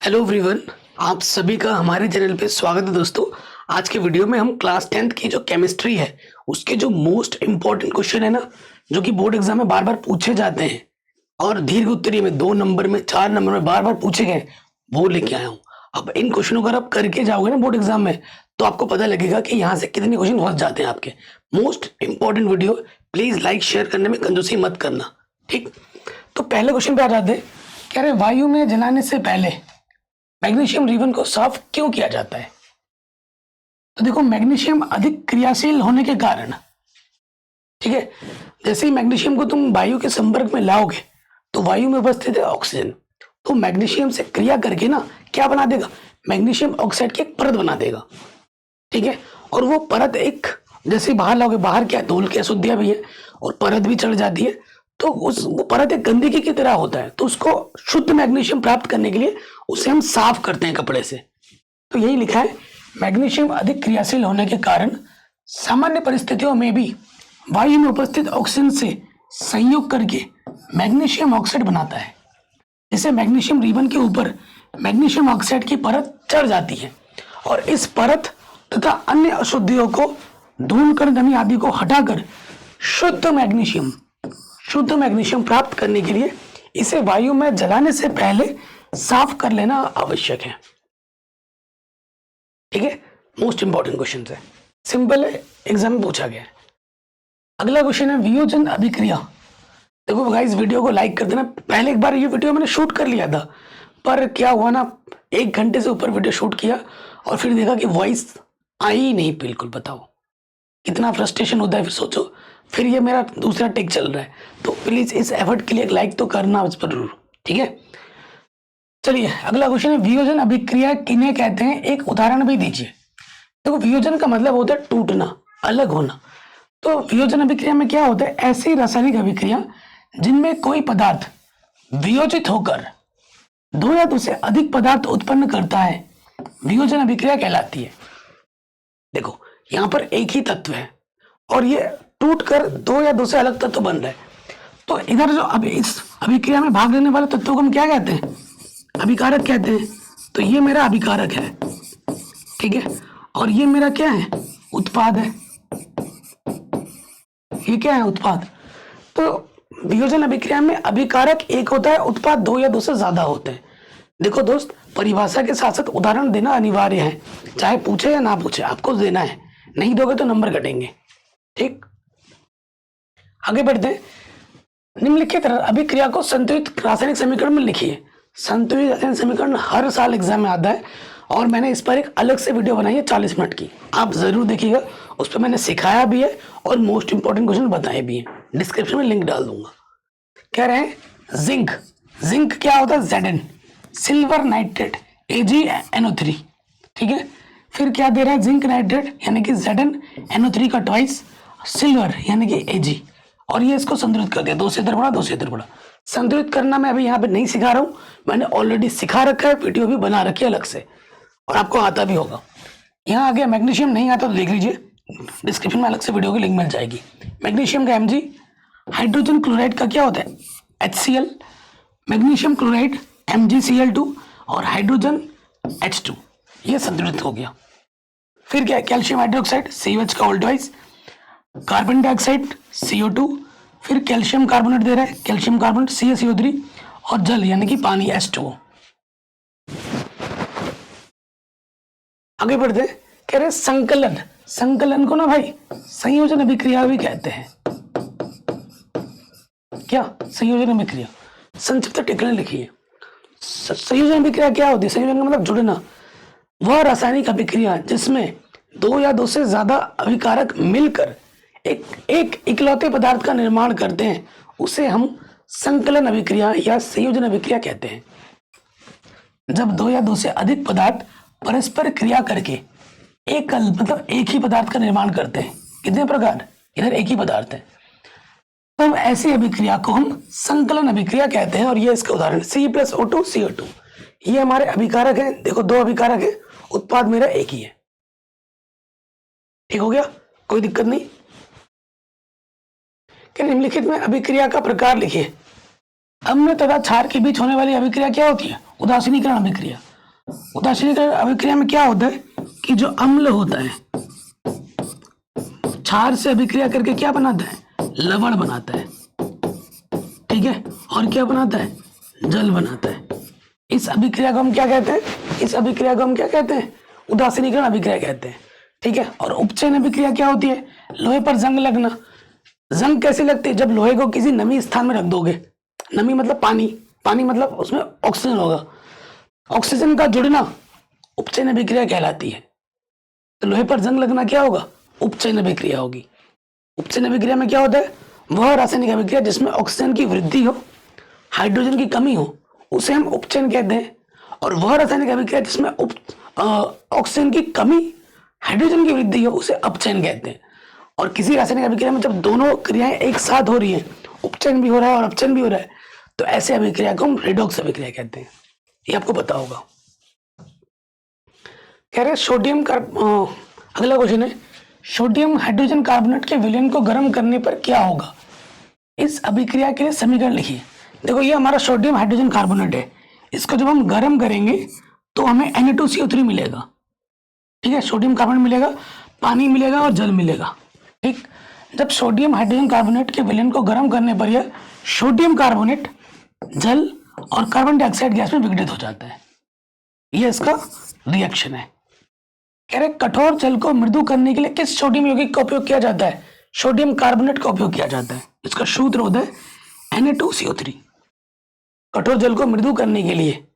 Hello everyone, आप सभी का हमारे चैनल पे स्वागत है। दोस्तों, आज के वीडियो में हम क्लास 10th की जो केमिस्ट्री है उसके जो मोस्ट इम्पोर्टेंट क्वेश्चन है ना, जो कि बोर्ड एग्जाम में बार बार पूछे जाते हैं और दीर्घ उत्तरीय में 2 नंबर में 4 नंबर में बार बार पूछे गए, वो लेके आया हूँ। अब इन क्वेश्चनों को अगर आप करके जाओगे ना बोर्ड एग्जाम में, तो आपको पता लगेगा कि यहाँ से कितने क्वेश्चन फंस जाते हैं आपके। Most important video, please like share करने में कंजूसी मत करना, ठीक। तो पहले क्वेश्चन पे आ जाते हैं। कह रहे वायु में जलाने से पहले मैग्नीशियम रिबन को साफ क्यों किया जाता है? तो देखो, मैग्नीशियम अधिक क्रियाशील होने के कारण, ठीक है, जैसे ही मैग्नीशियम को तुम वायु के संपर्क में लाओगे तो वायु में उपस्थित है ऑक्सीजन, तो मैग्नीशियम से क्रिया करके ना क्या बना देगा, मैग्नीशियम ऑक्साइड की एक परत बना देगा, ठीक है। और वो परत एक, जैसे बाहर लाओगे, बाहर क्या है, धूल की अशुद्धियां भी है और परत भी चढ़ जाती है, तो वो परत एक गंदगी की तरह होता है। तो उसको शुद्ध मैग्नीशियम प्राप्त करने के लिए उसे हम साफ करते हैं कपड़े से। तो यही लिखा है, मैग्नीशियम अधिक क्रियाशील होने के कारण सामान्य परिस्थितियों में भी वायु में उपस्थित ऑक्सीजन से संयोग करके मैग्नीशियम ऑक्साइड बनाता है। जिसे मैग्नीशियम रिबन के ऊपर मैग्नीशियम ऑक्साइड की परत चढ़ जाती है और इस परत तथा अन्य अशुद्धियों को, धूल कण नमी आदि को हटाकर शुद्ध मैग्नीशियम प्राप्त करने के लिए इसे वायु में जलाने से पहले साफ कर लेना आवश्यक है, ठीक है। मोस्ट इंपॉर्टेंट क्वेश्चन है, सिंपल है, एग्जाम में पूछा गया है। अगला क्वेश्चन है वियोजन अभिक्रिया। देखो गाइस, वीडियो को लाइक कर देना। पहले एक बार ये वीडियो मैंने शूट कर लिया था, पर क्या हुआ ना, 1 घंटे से ऊपर वीडियो शूट किया और फिर देखा कि वॉइस आई ही नहीं बिल्कुल। बताओ कितना फ्रस्ट्रेशन होता है। फिर सोचो, फिर ये मेरा दूसरा टेक चल रहा है, तो प्लीज इस एफर्ट के लिए एक लाइक तो करना उस पर जरूर, ठीक है। चलिए अगला क्वेश्चन है, वियोजन अभिक्रिया किन्हें कहते हैं, एक उदाहरण भी दीजिए। देखो, वियोजन का मतलब होता है टूटना, अलग होना। तो वियोजन अभिक्रिया में क्या होता है, ऐसी रासायनिक अभिक्रिया जिनमें कोई पदार्थ वियोजित होकर 2 या 2 से अधिक पदार्थ उत्पन्न करता है, वियोजन अभिक्रिया कहलाती है। देखो, यहाँ पर एक ही तत्व है और ये टूटकर 2 या 2 से अलग तत्व बन रहा है। तो इधर जो अब इस अभिक्रिया में भाग लेने वाले तत्वों को हम क्या कहते हैं, अभिकारक कहते हैं। तो ये मेरा अभिकारक है, ठीक है, और ये मेरा क्या है, उत्पाद है। ये क्या है, उत्पाद। तो वियोजन अभिक्रिया में अभिकारक एक होता है, उत्पाद 2 या 2 से ज्यादा होते हैं। देखो दोस्त, परिभाषा के साथ साथ उदाहरण देना अनिवार्य है, चाहे पूछे या ना पूछे, आपको देना है। नहीं दोगे तो नंबर कटेंगे, ठीक। आगे बढ़ते हैं। निम्नलिखित अभिक्रिया को संतुलित रासायनिक समीकरण में लिखिए। संतुलित रासायनिक समीकरण हर साल एग्जाम में आता है और मैंने इस पर एक अलग से वीडियो बनाई है 40 मिनट की, आप जरूर देखिएगा। उस पर मैंने सिखाया भी है और मोस्ट इंपॉर्टेंट क्वेश्चन बताए भी हैं। डिस्क्रिप्शन में लिंक डाल दूंगा। कह रहे हैं जिंक, जिंक क्या होता है, Zn, सिल्वर नाइट्रेट AgNO3, ठीक है। फिर क्या दे रहा है, जिंक नाइट्रेट यानी कि ZnNO3 का ट्वाइस, सिल्वर यानी कि Ag, और ये इसको संतुलित कर दिया, 2 से इधर बढ़ा 2 से इधर बढ़ा। संतुलित करना मैं अभी यहाँ पे नहीं सिखा रहा हूँ, मैंने ऑलरेडी सिखा रखा है, वीडियो भी बना रखी है अलग से और आपको आता भी होगा। यहाँ आगे मैग्नीशियम नहीं आता तो देख लीजिए, डिस्क्रिप्शन में अलग से वीडियो की लिंक मिल जाएगी। मैग्नीशियम का Mg, हाइड्रोजन क्लोराइड का क्या होता है, HCl, मैग्नीशियम क्लोराइड MgCl2 और हाइड्रोजन H2, ये संतुलित हो गया। फिर क्या है, कैल्शियम हाइड्रोक्साइड CH का whole twice, carbon dioxide CO2, फिर कैल्शियम कार्बोनेट दे रहा है, कैल्शियम कार्बोनेट CaCO3 और जल यानी कि पानी H2O। आगे बढ़ते, कह रहे संकलन, संकलन को ना भाई संयोजन अभिक्रिया भी कहते हैं। क्या, संयोजन अभिक्रिया, संक्षिप्त टिप्पणी लिखिए। संयोजन अभिक्रिया क्या होती है, संयोजन का मतलब जुड़ना। वह रासायनिक अभिक्रिया जिसमें 2 या 2 से ज्यादा अभिकारक मिलकर एक इकलौते पदार्थ का निर्माण करते हैं, उसे हम संकलन अभिक्रिया या संयोजन अभिक्रिया कहते हैं। जब 2 या 2 से अधिक पदार्थ परस्पर क्रिया करके मतलब एक ही पदार्थ का निर्माण करते हैं। कितने प्रकार, इधर एक ही पदार्थ है, तब ऐसी अभिक्रिया को हम संकलन अभिक्रिया कहते हैं। और ये इसका उदाहरण C+O2 CO2, ये हमारे अभिकारक हैं। देखो, 2 अभिकारक है, उत्पाद मेरा एक ही है, ठीक हो गया, कोई दिक्कत नहीं। निम्नलिखित में अभिक्रिया का प्रकार लिखिए। अम्ल तथा क्षार के बीच होने वाली अभिक्रिया क्या होती है, उदासीनीकरण अभिक्रिया। उदासीनीकरण अभिक्रिया में क्या होता है कि जो अम्ल होता है क्षार से अभिक्रिया करके क्या बनाता है, लवण बनाता है, ठीक है, और क्या बनाता है, जल बनाता है। इस अभिक्रिया को हम क्या कहते हैं, इस अभिक्रिया को हम क्या कहते हैं, उदासीनीकरण अभिक्रिया कहते हैं, ठीक है। और उपचयन अभिक्रिया क्या होती है, लोहे पर जंग लगना। जंग कैसे लगती है, जब लोहे को किसी नमी स्थान में रख दोगे, नमी मतलब पानी, पानी मतलब उसमें ऑक्सीजन होगा, ऑक्सीजन का जुड़ना उपचयन अभिक्रिया कहलाती है। तो लोहे पर जंग लगना क्या होगा, उपचयन अभिक्रिया होगी। उपचयन अभिक्रिया में क्या होता है, वह रासायनिक अभिक्रिया जिसमें ऑक्सीजन की वृद्धि हो, हाइड्रोजन की कमी हो, उसे हम उपचयन कहते हैं। और वह रासायनिक अभिक्रिया जिसमें ऑक्सीजन की कमी, हाइड्रोजन की वृद्धि हो, उसे अपचयन कहते हैं। और किसी रासायनिक अभिक्रिया में जब दोनों क्रियाएं एक साथ हो रही हैं, उपचयन भी हो रहा है और अपचयन भी हो रहा है, तो ऐसे अभिक्रिया को हम रेडॉक्स अभिक्रिया कहते हैं। ये आपको पता होगा। कह रहे सोडियम अगला क्वेश्चन है, सोडियम हाइड्रोजन कार्बोनेट के विलयन को गर्म करने पर क्या होगा। इस अभिक्रिया के लिए समीकरण लिखिए। देखो ये हमारा सोडियम हाइड्रोजन कार्बोनेट है, इसको जब हम गर्म करेंगे तो हमें Na2CO3 मिलेगा, ठीक है, सोडियम कार्बोनेट मिलेगा, पानी मिलेगा और जल मिलेगा, ठीक। जब सोडियम हाइड्रोजन कार्बोनेट के विलयन को गर्म करने पर यह सोडियम कार्बोनेट जल और कार्बन डाइऑक्साइड गैस में विघटित हो जाता है। यह इसका रिएक्शन है। कह रहे कठोर जल को मृदु करने के लिए किस सोडियम यौगिक का उपयोग किया जाता है, सोडियम कार्बोनेट का उपयोग किया जाता है। इसका सूत्र होता है Na2CO3। कठोर जल को मृदु करने के लिए,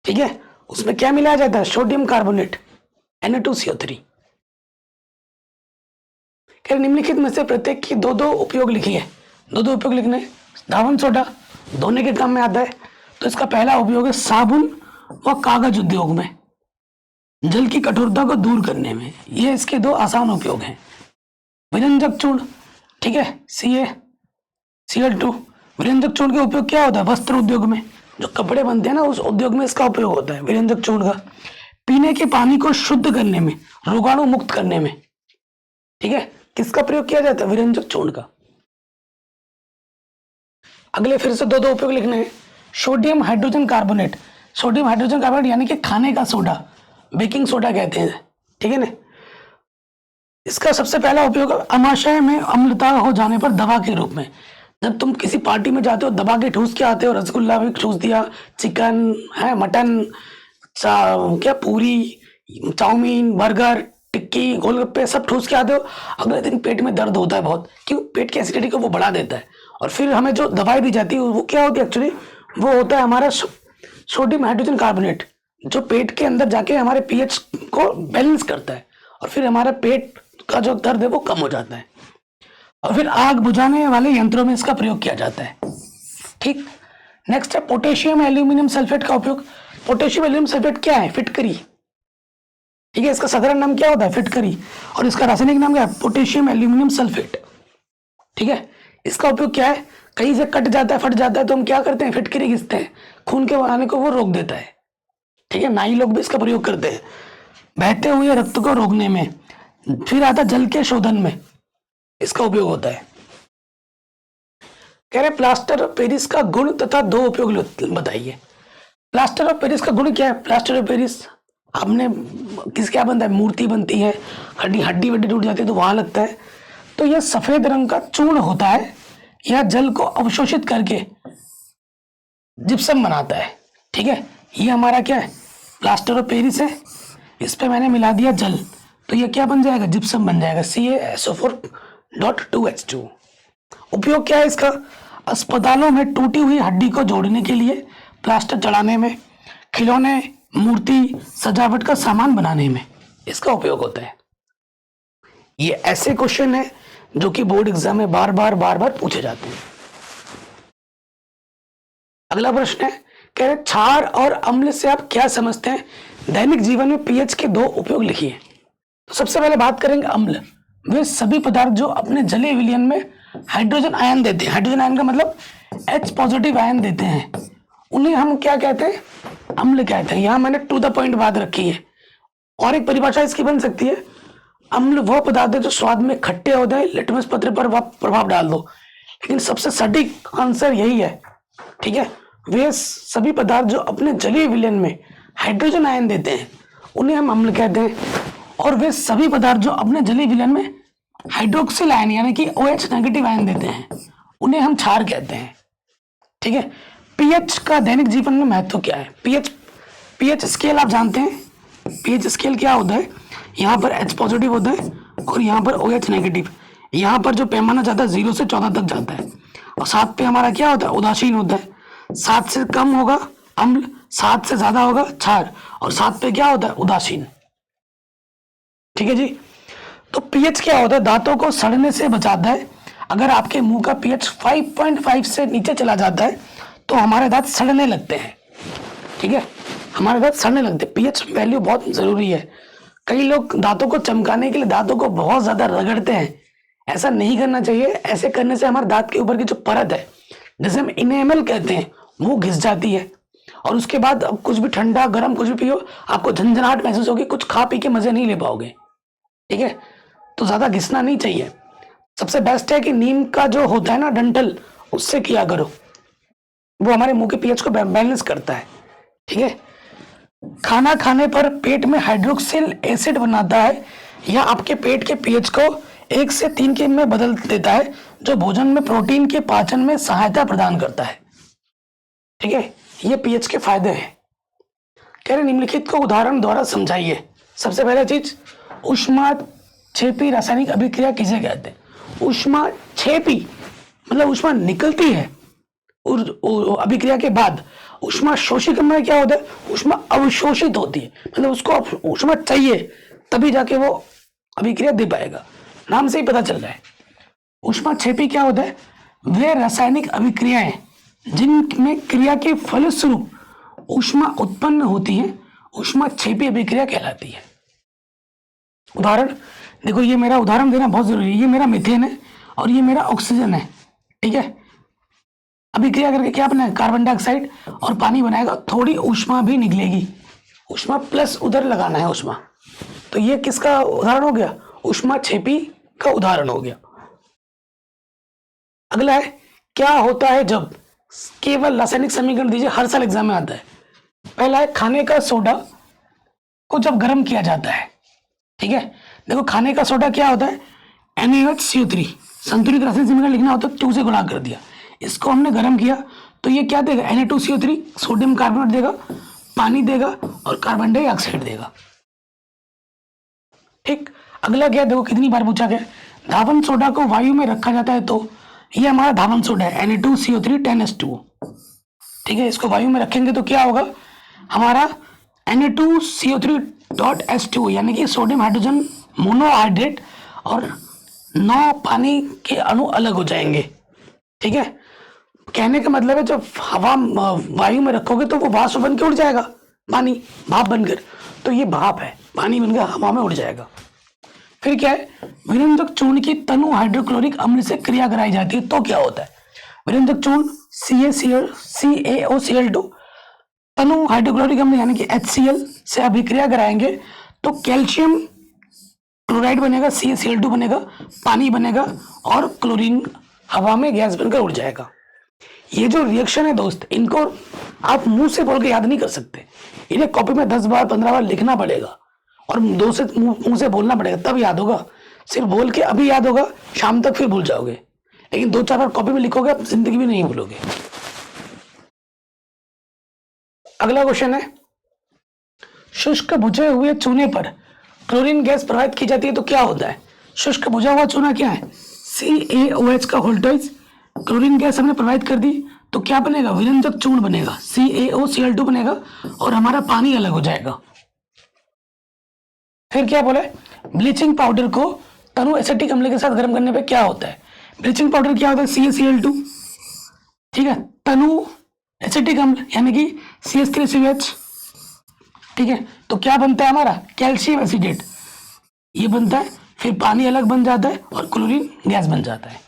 ठीक है, उसमें क्या मिलाया जाता है, सोडियम कार्बोनेट, Na2CO3। कह रहे निम्नलिखित में से प्रत्येक की दो दो उपयोग लिखिए। दो दो उपयोग लिखने, धावन सोडा धोने के काम में आता है, तो इसका पहला उपयोग है साबुन व कागज उद्योग में, जल की कठोरता को दूर करने में। ये इसके दो आसान उपयोग हैं। विरंजक चूर्ण, ठीक है, CaCl2। विरंजक चूर्ण का उपयोग क्या होता है, वस्त्र उद्योग में, जो कपड़े बनते हैं ना, उस उद्योग में इसका उपयोग होता है विरंजक चूर्ण का। पीने के पानी को शुद्ध करने में, रोगाणु मुक्त करने में, ठीक है, किसका प्रयोग किया जाता है, विरंजक चूर्ण का। अगले फिर से दो दो उपयोग लिखने हैं। Sodium hydrogen carbonate, sodium hydrogen carbonate यानी कि खाने का सोडा, बेकिंग सोडा कहते हैं, ठीक है ना। इसका सबसे पहला उपयोग अमाशय में अम्लता हो जाने पर दवा के रूप में। जब तुम किसी पार्टी में जाते हो, दबा के ठूस के आते हो, रसगुल्ला भी ठूस दिया, चिकन है, मटन, क्या पूरी, चाउमीन, बर्गर, टिक्की, गोलगप्पे सब ठूस के आते हो, अगले दिन पेट में दर्द होता है बहुत, क्यों, पेट की एसिडिटी को वो बढ़ा देता है। और फिर हमें जो दवाई दी जाती है वो क्या होती है एक्चुअली, वो होता है हमारा सोडियम हाइड्रोजन कार्बोनेट, जो पेट के अंदर जाके हमारे पीएच को बैलेंस करता है, और फिर हमारा पेट का जो दर्द है वो कम हो जाता है। और फिर आग बुझाने वाले यंत्रों में इसका प्रयोग किया जाता है, ठीक। नेक्स्ट है पोटेशियम एल्यूमिनियम सल्फेट का उपयोग। पोटेशियम एल्यूमिनियम सल्फेट क्या है, फिटकरी, ठीक है, इसका साधारण नाम क्या होता है, फिटकरी, और इसका रासायनिक नाम क्या है, पोटेशियम एल्यूमिनियम सल्फेट, ठीक है। इसका उपयोग क्या है, कहीं से कट जाता है, फट जाता है, तो हम क्या करते हैं, फिटकरी घिसते हैं, खून के बहाने को वो रोक देता है, ठीक है। नाई लोग भी इसका प्रयोग करते हैं बहते हुए रक्त को रोकने में। फिर आता जल के शोधन में इसका उपयोग होता है। कह रहे प्लास्टर ऑफ पेरिस का गुण तथा दो उपयोग बताइए। प्लास्टर ऑफ पेरिस का गुण क्या है, प्लास्टर ऑफ पेरिस आपने किस क्या बनता है, मूर्ति बनती है, हड्डी वड्डी टूट जाती है तो वहां लगता है। तो यह सफेद रंग का चूर्ण होता है, यह जल को अवशोषित करके जिप्सम बनाता है, ठीक है। ये हमारा क्या है, प्लास्टर ऑफ पेरिस है, इस पे मैंने मिला दिया जल, तो ये क्या बन जाएगा, जिप्सम बन जाएगा, CaSO4.2H2। उपयोग क्या है इसका, अस्पतालों में टूटी हुई हड्डी को जोड़ने के लिए, प्लास्टर चढ़ाने में, खिलौने, मूर्ति, सजावट का सामान बनाने में इसका उपयोग होता है। ये ऐसे क्वेश्चन है जो कि बोर्ड एग्जाम में बार बार पूछे जाते हैं। अगला प्रश्न है, कह रहे क्षार और अम्ल से आप क्या समझते हैं, दैनिक जीवन में पीएच के दो उपयोग लिखिए। तो सबसे पहले बात करेंगे अम्ल। वे सभी पदार्थ जो अपने जलीय विलयन में हाइड्रोजन आयन देते हैं, हाइड्रोजन आयन का मतलब H पॉजिटिव आयन देते हैं, उन्हें हम क्या कहते हैं, अम्ल कहते हैं। यहां मैंने टू द पॉइंट बात रखी है। और एक परिभाषा इसकी बन सकती है, अम्ल वह पदार्थ है जो स्वाद में खट्टे होते हैं, लिटमस पत्र पर वह प्रभाव डाल दो। लेकिन सबसे सटीक आंसर यही है, ठीक है, वे सभी पदार्थ जो अपने जलीय विलयन में हाइड्रोजन आयन देते हैं उन्हें हम अम्ल कहते हैं। और वे सभी पदार्थ जो अपने जलीय विलयन में हाइड्रोक्सिल आयन यानी कि OH नेगेटिव आयन देते हैं उन्हें हम क्षार कहते हैं। ठीक है। पीएच का दैनिक जीवन में महत्व क्या है? पीएच स्केल आप जानते हैं। पीएच स्केल क्या होता है? यहाँ पर H पॉजिटिव होता है और यहाँ पर OH नेगेटिव। यहाँ पर जो पैमाना जाता है 0 से 14 तक जाता है। और 7 पे हमारा क्या होता है? उदासीन होता है। 7 से कम होगा अम्ल, 7 से ज्यादा होगा क्षार, और 7 पे क्या होता है? उदासीन। ठीक है जी। तो पीएच क्या होता है? दांतों को सड़ने से बचाता है। अगर आपके मुंह का पीएच 5.5 से नीचे चला जाता है तो हमारे दांत सड़ने लगते हैं। ठीक है, हमारे दांत सड़ने लगते हैं। पीएच वैल्यू बहुत जरूरी है। कई लोग दांतों को चमकाने के लिए दांतों को बहुत ज्यादा रगड़ते हैं। ऐसा नहीं करना चाहिए। ऐसे करने से हमारे दांत के ऊपर की जो परत है, जैसे हम इनेमल कहते हैं, वो घिस जाती है। और उसके बाद अब कुछ भी ठंडा गर्म कुछ भी पियो, आपको झंझनाहट महसूस होगी, कुछ खा पी के मजे नहीं ले पाओगे। ठीक है, तो ज्यादा घिसना नहीं चाहिए। सबसे बेस्ट है कि नीम का जो होता है ना डंठल, उससे किया करो। वो हमारे मुंह के पीएच को बैलेंस करता है। ठीक है। खाना खाने पर पेट में हाइड्रोक्सिल एसिड बनाता है या आपके पेट के पीएच को 1 से 3 के में बदल देता है, जो भोजन में प्रोटीन के पाचन में सहायता प्रदान करता है। ठीक है, ये पीएच के फायदे हैं। कह रहे निम्नलिखित को उदाहरण द्वारा समझाइए। सबसे पहले चीज, ऊष्माक्षेपी रासायनिक अभिक्रिया किसे कहते हैं? ऊष्माक्षेपी मतलब ऊष्मा निकलती है अभिक्रिया के बाद। ऊष्मा शोषित में क्या होता है? ऊष्मा अवशोषित होती है, मतलब उसको ऊष्मा चाहिए तभी जाके वो अभिक्रिया दे पाएगा। नाम से ही पता चल रहा है। ऊष्माक्षेपी क्या होता है? वे रासायनिक अभिक्रियाएं जिनमें क्रिया के फलस्वरूप ऊष्मा उत्पन्न होती है, ऊष्माक्षेपी अभिक्रिया कहलाती है। उदाहरण देखो, ये मेरा उदाहरण देना बहुत जरूरी है। ये मेरा मीथेन है और ये मेरा ऑक्सीजन है। ठीक है, अभिक्रिया करके क्या बना? कार्बन डाइऑक्साइड और पानी बनाएगा। थोड़ी ऊष्मा भी निकलेगी, ऊष्मा प्लस उधर लगाना है ऊष्मा। तो ये किसका उदाहरण हो गया? ऊष्माक्षेपी का उदाहरण हो गया। अगला है, क्या होता है जब? केवल रासायनिक समीकरण दीजिए, हर साल एग्जाम में आता है। पहला है, खाने का सोडा को जब गर्म किया जाता है। ठीक है, देखो खाने का सोडा क्या होता है? NaOH संतुलित रासायनिक समीकरण लिखना होता है 2 से गुणा कर दिया। इसको हमने गर्म किया तो ये क्या देगा? Na2CO3, सोडियम कार्बोनेट देगा, पानी देगा और कार्बन डाइऑक्साइड देगा। ठीक। अगला क्या? देखो कितनी बार पूछा गया। धावन सोडा को वायु में रखा जाता है तो ये हमारा धावन सोडा है Na2CO3 10H2O। ठीक है, इसको वायु में रखेंगे तो क्या होगा? हमारा Na2CO3.H2O यानी कि सोडियम हाइड्रोजन मोनोहाइड्रेट और 9 पानी के अणु अलग हो जाएंगे। ठीक है, कहने का मतलब है जब हवा वायु में रखोगे तो वो वाष्प बन के उड़ जाएगा, पानी भाप बनकर। तो ये भाप है, पानी बनकर हवा में उड़ जाएगा। फिर क्या है? विरंजक चूर्ण की तनु हाइड्रोक्लोरिक अम्ल से क्रिया कराई जाती है तो क्या होता है? विरंजक चूर्ण CaOCl2 तनु हाइड्रोक्लोरिक अम्ल यानी कि HCl से अभिक्रिया कराएंगे तो कैल्शियम क्लोराइड बनेगा, CaCl2 बनेगा, पानी बनेगा और क्लोरीन हवा में गैस बनकर उड़ जाएगा। ये जो रिएक्शन है दोस्त, इनको आप मुंह से बोल के याद नहीं कर सकते। इन्हें कॉपी में 10 बार 15 बार लिखना पड़ेगा और मुंह से बोलना पड़ेगा, तब याद होगा। सिर्फ बोल के अभी याद होगा, शाम तक फिर भूल जाओगे। लेकिन 2-4 बार कॉपी में लिखोगे, आप जिंदगी में नहीं भूलोगे। अगला क्वेश्चन है, शुष्क बुझे हुए चूने पर क्लोरीन गैस प्रवाहित की जाती है तो क्या होता है? शुष्क बुझा हुआ चूना क्या है? CaOH का वोल्टेज, क्लोरीन गैस हमने प्रवाहित कर दी तो क्या बनेगा? विरंजक चूर्ण बनेगा, CaOCl2 बनेगा और हमारा पानी अलग हो जाएगा। फिर क्या बोला? ब्लीचिंग पाउडर को तनु एसिटिक अम्ल के साथ गर्म करने पे क्या होता है? ब्लीचिंग पाउडर क्या होता है? CaCl2। ठीक है, तनु एसिटिक अम्ल यानी कि CH3COH। ठीक है, तो क्या बनता है हमारा? कैल्शियम एसिडेट, ये बनता है। फिर पानी अलग बन जाता है और क्लोरीन गैस बन जाता है।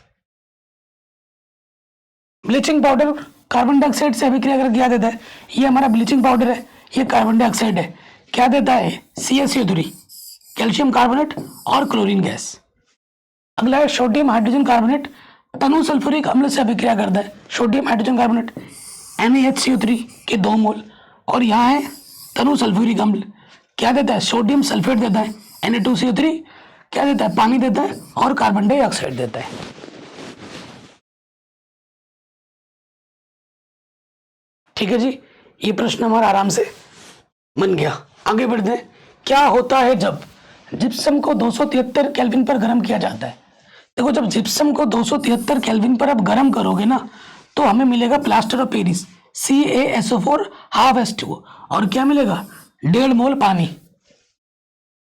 ब्लीचिंग पाउडर कार्बन डाइऑक्साइड से अभिक्रिया करके क्या देता है? ये हमारा ब्लीचिंग पाउडर है, ये कार्बन डाइऑक्साइड है, क्या देता है? CaCO3, कैल्शियम कार्बोनेट और क्लोरीन गैस। अगला है सोडियम हाइड्रोजन कार्बोनेट तनु सल्फ्यूरिक अम्ल से अभिक्रिया करता है। सोडियम हाइड्रोजन कार्बोनेट NaHCO3 के 2 मोल और यहाँ है तनु सल्फ्यूरिक अम्ल क्या देता है, सोडियम सल्फेट देता है, Na2CO3 क्या देता है, पानी देता है और कार्बन डाइऑक्साइड देता है। ठीक है जी, ये प्रश्न हमारा आराम से बन गया। आगे बढ़ते हैं। क्या होता है जब जिप्सम को 273 केल्विन पर गर्म किया जाता है? देखो, जब जिप्सम को 273 केल्विन पर आप गर्म करोगे ना, तो हमें मिलेगा plaster of Paris CaSO4 half H2O और क्या मिलेगा, 1.5 मोल पानी।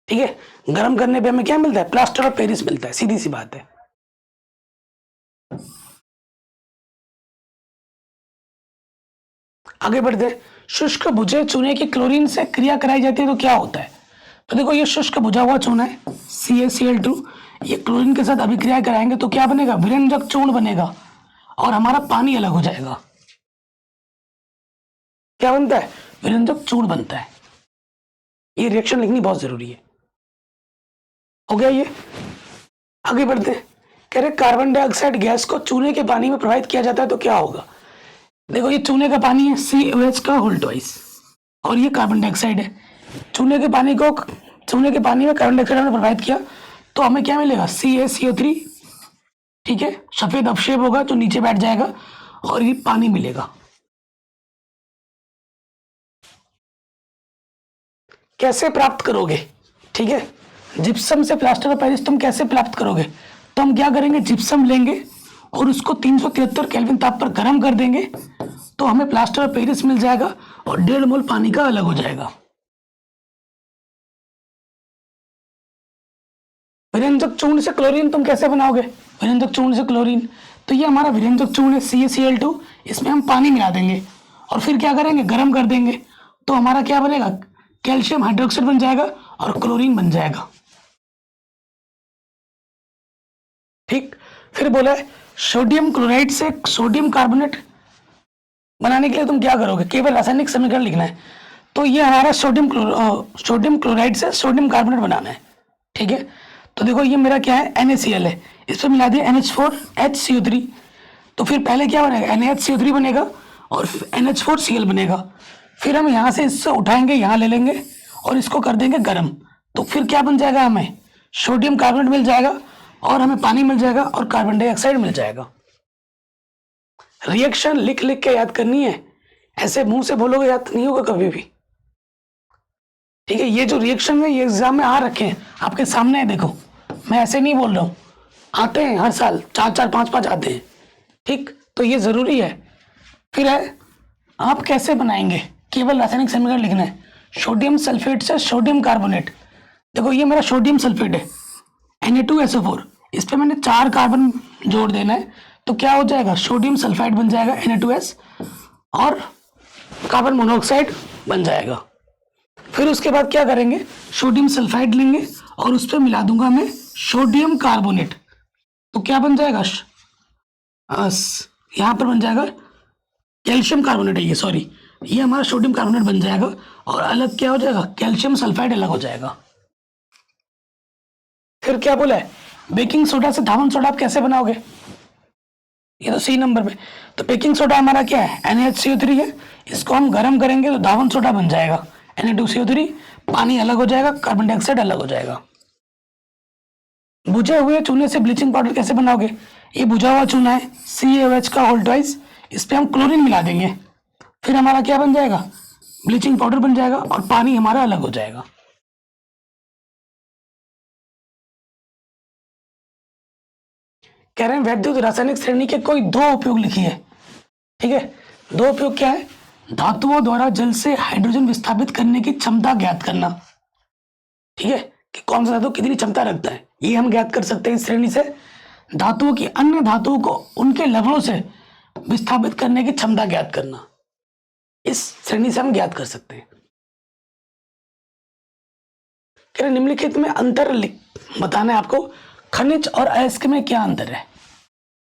ठीक है, गर्म करने पे हमें क्या मिलता है, प्लास्टर ऑफ पेरिस मिलता है, सीधी सी बात है। आगे बढ़ते हैं। शुष्क भुजे चूने की क्लोरीन से क्रिया कराई जाती है तो क्या होता है? तो देखो, ये शुष्क भुजा हुआ चूना है CaCl2, ये क्लोरीन के साथ अभिक्रिया कराएंगे तो क्या बनेगा, विरंजक चूर्ण बनेगा और हमारा पानी अलग हो जाएगा। क्या बनता है, विरंजक चूर्ण बनता है। ये रिएक्शन लिखनी बहुत जरूरी है। हो गया ये। आगे बढ़ते हैं। कह रहे कार्बन डाइऑक्साइड गैस को चूने के पानी में प्रवाहित किया जाता है तो क्या होगा? देखो, ये चूने का पानी है COH का होल ट्वाइस और ये कार्बन डाइऑक्साइड है। चूने के पानी में कार्बन डाइऑक्साइड हमने प्रवाहित किया तो हमें क्या मिलेगा, CaCO3। ठीक है, सफेद अवक्षेप होगा जो नीचे बैठ जाएगा और ये पानी मिलेगा। कैसे प्राप्त करोगे? ठीक है, जिप्सम से प्लास्टर ऑफ पेरिस तुम कैसे प्राप्त करोगे? तो हम क्या करेंगे, जिप्सम लेंगे और उसको 373 केल्विन ताप पर गर्म कर देंगे तो हमें प्लास्टर ऑफ पेरिस मिल जाएगा और 1.5 मोल पानी का अलग हो जाएगा। विरंजक चूर्ण से क्लोरीन तुम कैसे बनाओगे? विरंजक चूर्ण से क्लोरीन, तो ये हमारा विरंजक चूर्ण है CaCl2, इसमें हम पानी मिला देंगे और फिर क्या करेंगे, गर्म कर देंगे तो हमारा क्या बनेगा, कैल्शियम हाइड्रोक्साइड बन जाएगा और क्लोरीन बन जाएगा। ठीक, फिर बोला है सोडियम क्लोराइड से सोडियम कार्बोनेट बनाने के लिए तुम क्या करोगे, केवल रासायनिक समीकरण लिखना है। तो ये हमारा सोडियम क्लोराइड से सोडियम कार्बोनेट बनाना है। ठीक है, तो देखो ये मेरा क्या है, NaCl है, इस पर मिला दिया NH4HCO3, तो फिर पहले क्या बनेगा, NaHCO3 बनेगा और NH4Cl बनेगा। फिर हम यहाँ से इससे उठाएंगे, यहाँ ले लेंगे और इसको कर देंगे गर्म, तो फिर क्या बन जाएगा, हमें सोडियम कार्बोनेट मिल जाएगा और हमें पानी मिल जाएगा और कार्बन डाइऑक्साइड मिल जाएगा। रिएक्शन लिख लिख के याद करनी है, ऐसे मुंह से बोलोगे याद नहीं होगा कभी भी। ठीक है, ये जो रिएक्शन है ये एग्जाम में आ रखे हैं, आपके सामने है, देखो मैं ऐसे नहीं बोल रहा हूँ, आते हैं हर साल 4-4 5-5 आते हैं। ठीक, तो ये जरूरी है। फिर है, आप कैसे बनाएंगे, केवल रासायनिक समीकरण लिखना है। सोडियम सल्फेट से सोडियम कार्बोनेट, देखो ये मेरा सोडियम सल्फेट है Na2SO4, इस पर मैंने 4 कार्बन जोड़ देना है तो क्या हो जाएगा, सोडियम सल्फाइड बन जाएगा Na2S और कार्बन मोनोऑक्साइड बन जाएगा। फिर उसके बाद क्या करेंगे, सोडियम सल्फाइड लेंगे और उस पर मिला दूंगा मैं सोडियम कार्बोनेट, तो क्या बन जाएगा, यहाँ पर बन जाएगा कैल्शियम कार्बोनेट है ये, सॉरी, ये हमारा सोडियम कार्बोनेट बन जाएगा और अलग क्या हो जाएगा, कैल्शियम सल्फाइड अलग हो जाएगा। फिर क्या बोला है, बेकिंग सोडा से धावन सोडा आप कैसे बनाओगे, ये तो C नंबर पे। तो बेकिंग सोडा हमारा क्या है, NaHCO3 है, इसको हम गर्म करेंगे तो धावन सोडा बन जाएगा Na2CO3, पानी अलग हो जाएगा, कार्बन डाइऑक्साइड अलग हो जाएगा। बुझे हुए चूने से ब्लीचिंग पाउडर कैसे बनाओगे, ये बुझा हुआ चूना है CaOH का होल ट्वाइस, इस पे हम क्लोरीन मिला देंगे, फिर हमारा क्या बन जाएगा, ब्लीचिंग पाउडर बन जाएगा और पानी हमारा अलग हो जाएगा। कह रहे हैं वैद्युत रासायनिक श्रेणी के कोई 2 उपयोग लिखिए। ठीक है, 2 उपयोग क्या है, धातुओं द्वारा जल से हाइड्रोजन विस्थापित करने की क्षमता ज्ञात करना। ठीक है, कि कौन सा धातु कितनी क्षमता रखता है, ये हम ज्ञात कर सकते हैं इस श्रेणी से। धातुओं की अन्य धातुओं को उनके लवणों से विस्थापित करने की क्षमता ज्ञात करना, इस श्रेणी से हम ज्ञात कर सकते हैं। कह रहे निम्नलिखित में अंतर बताना है आपको, खनिज और अयस्क में क्या अंतर है।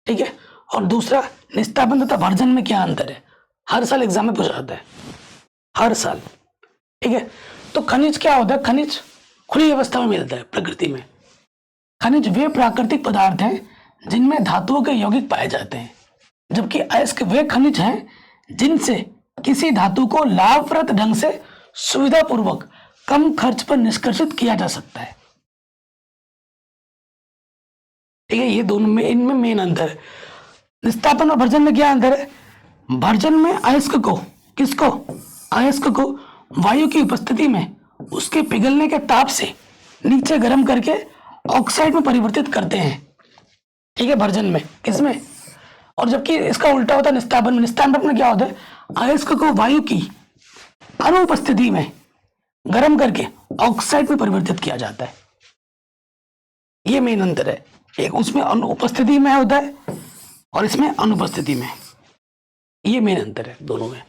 ठीक है, और दूसरा निस्तापन तथा भर्जन में क्या अंतर है, हर साल एग्जाम में पूछा जाता है, हर साल। ठीक है, तो खनिज क्या होता है, खनिज खुली अवस्था में मिलता है प्रकृति में। खनिज वे प्राकृतिक पदार्थ हैं जिनमें धातुओं के यौगिक पाए जाते हैं, जबकि अयस्क वे खनिज हैं जिनसे किसी धातु को लाभप्रद ढंग से सुविधापूर्वक कम खर्च पर निष्कर्षित किया जा सकता है। ठीक है, ये दोनों में इनमें मेन अंतर है। निस्तापन और भर्जन में क्या अंतर है? भर्जन में अयस्क को, किसको? अयस्क को वायु की उपस्थिति में उसके पिघलने के ताप से नीचे गर्म करके ऑक्साइड में परिवर्तित करते हैं। ठीक है, भर्जन में, किसमें? और जबकि इसका उल्टा होता है निस्तापन में। निस्तापन में क्या होता है? अयस्क को वायु की अनुपस्थिति में गर्म करके ऑक्साइड में परिवर्तित किया जाता है। ये मेन अंतर है। एक उसमें अनुपस्थिति में होता है और इसमें अनुपस्थिति में। ये मेन अंतर है दोनों में।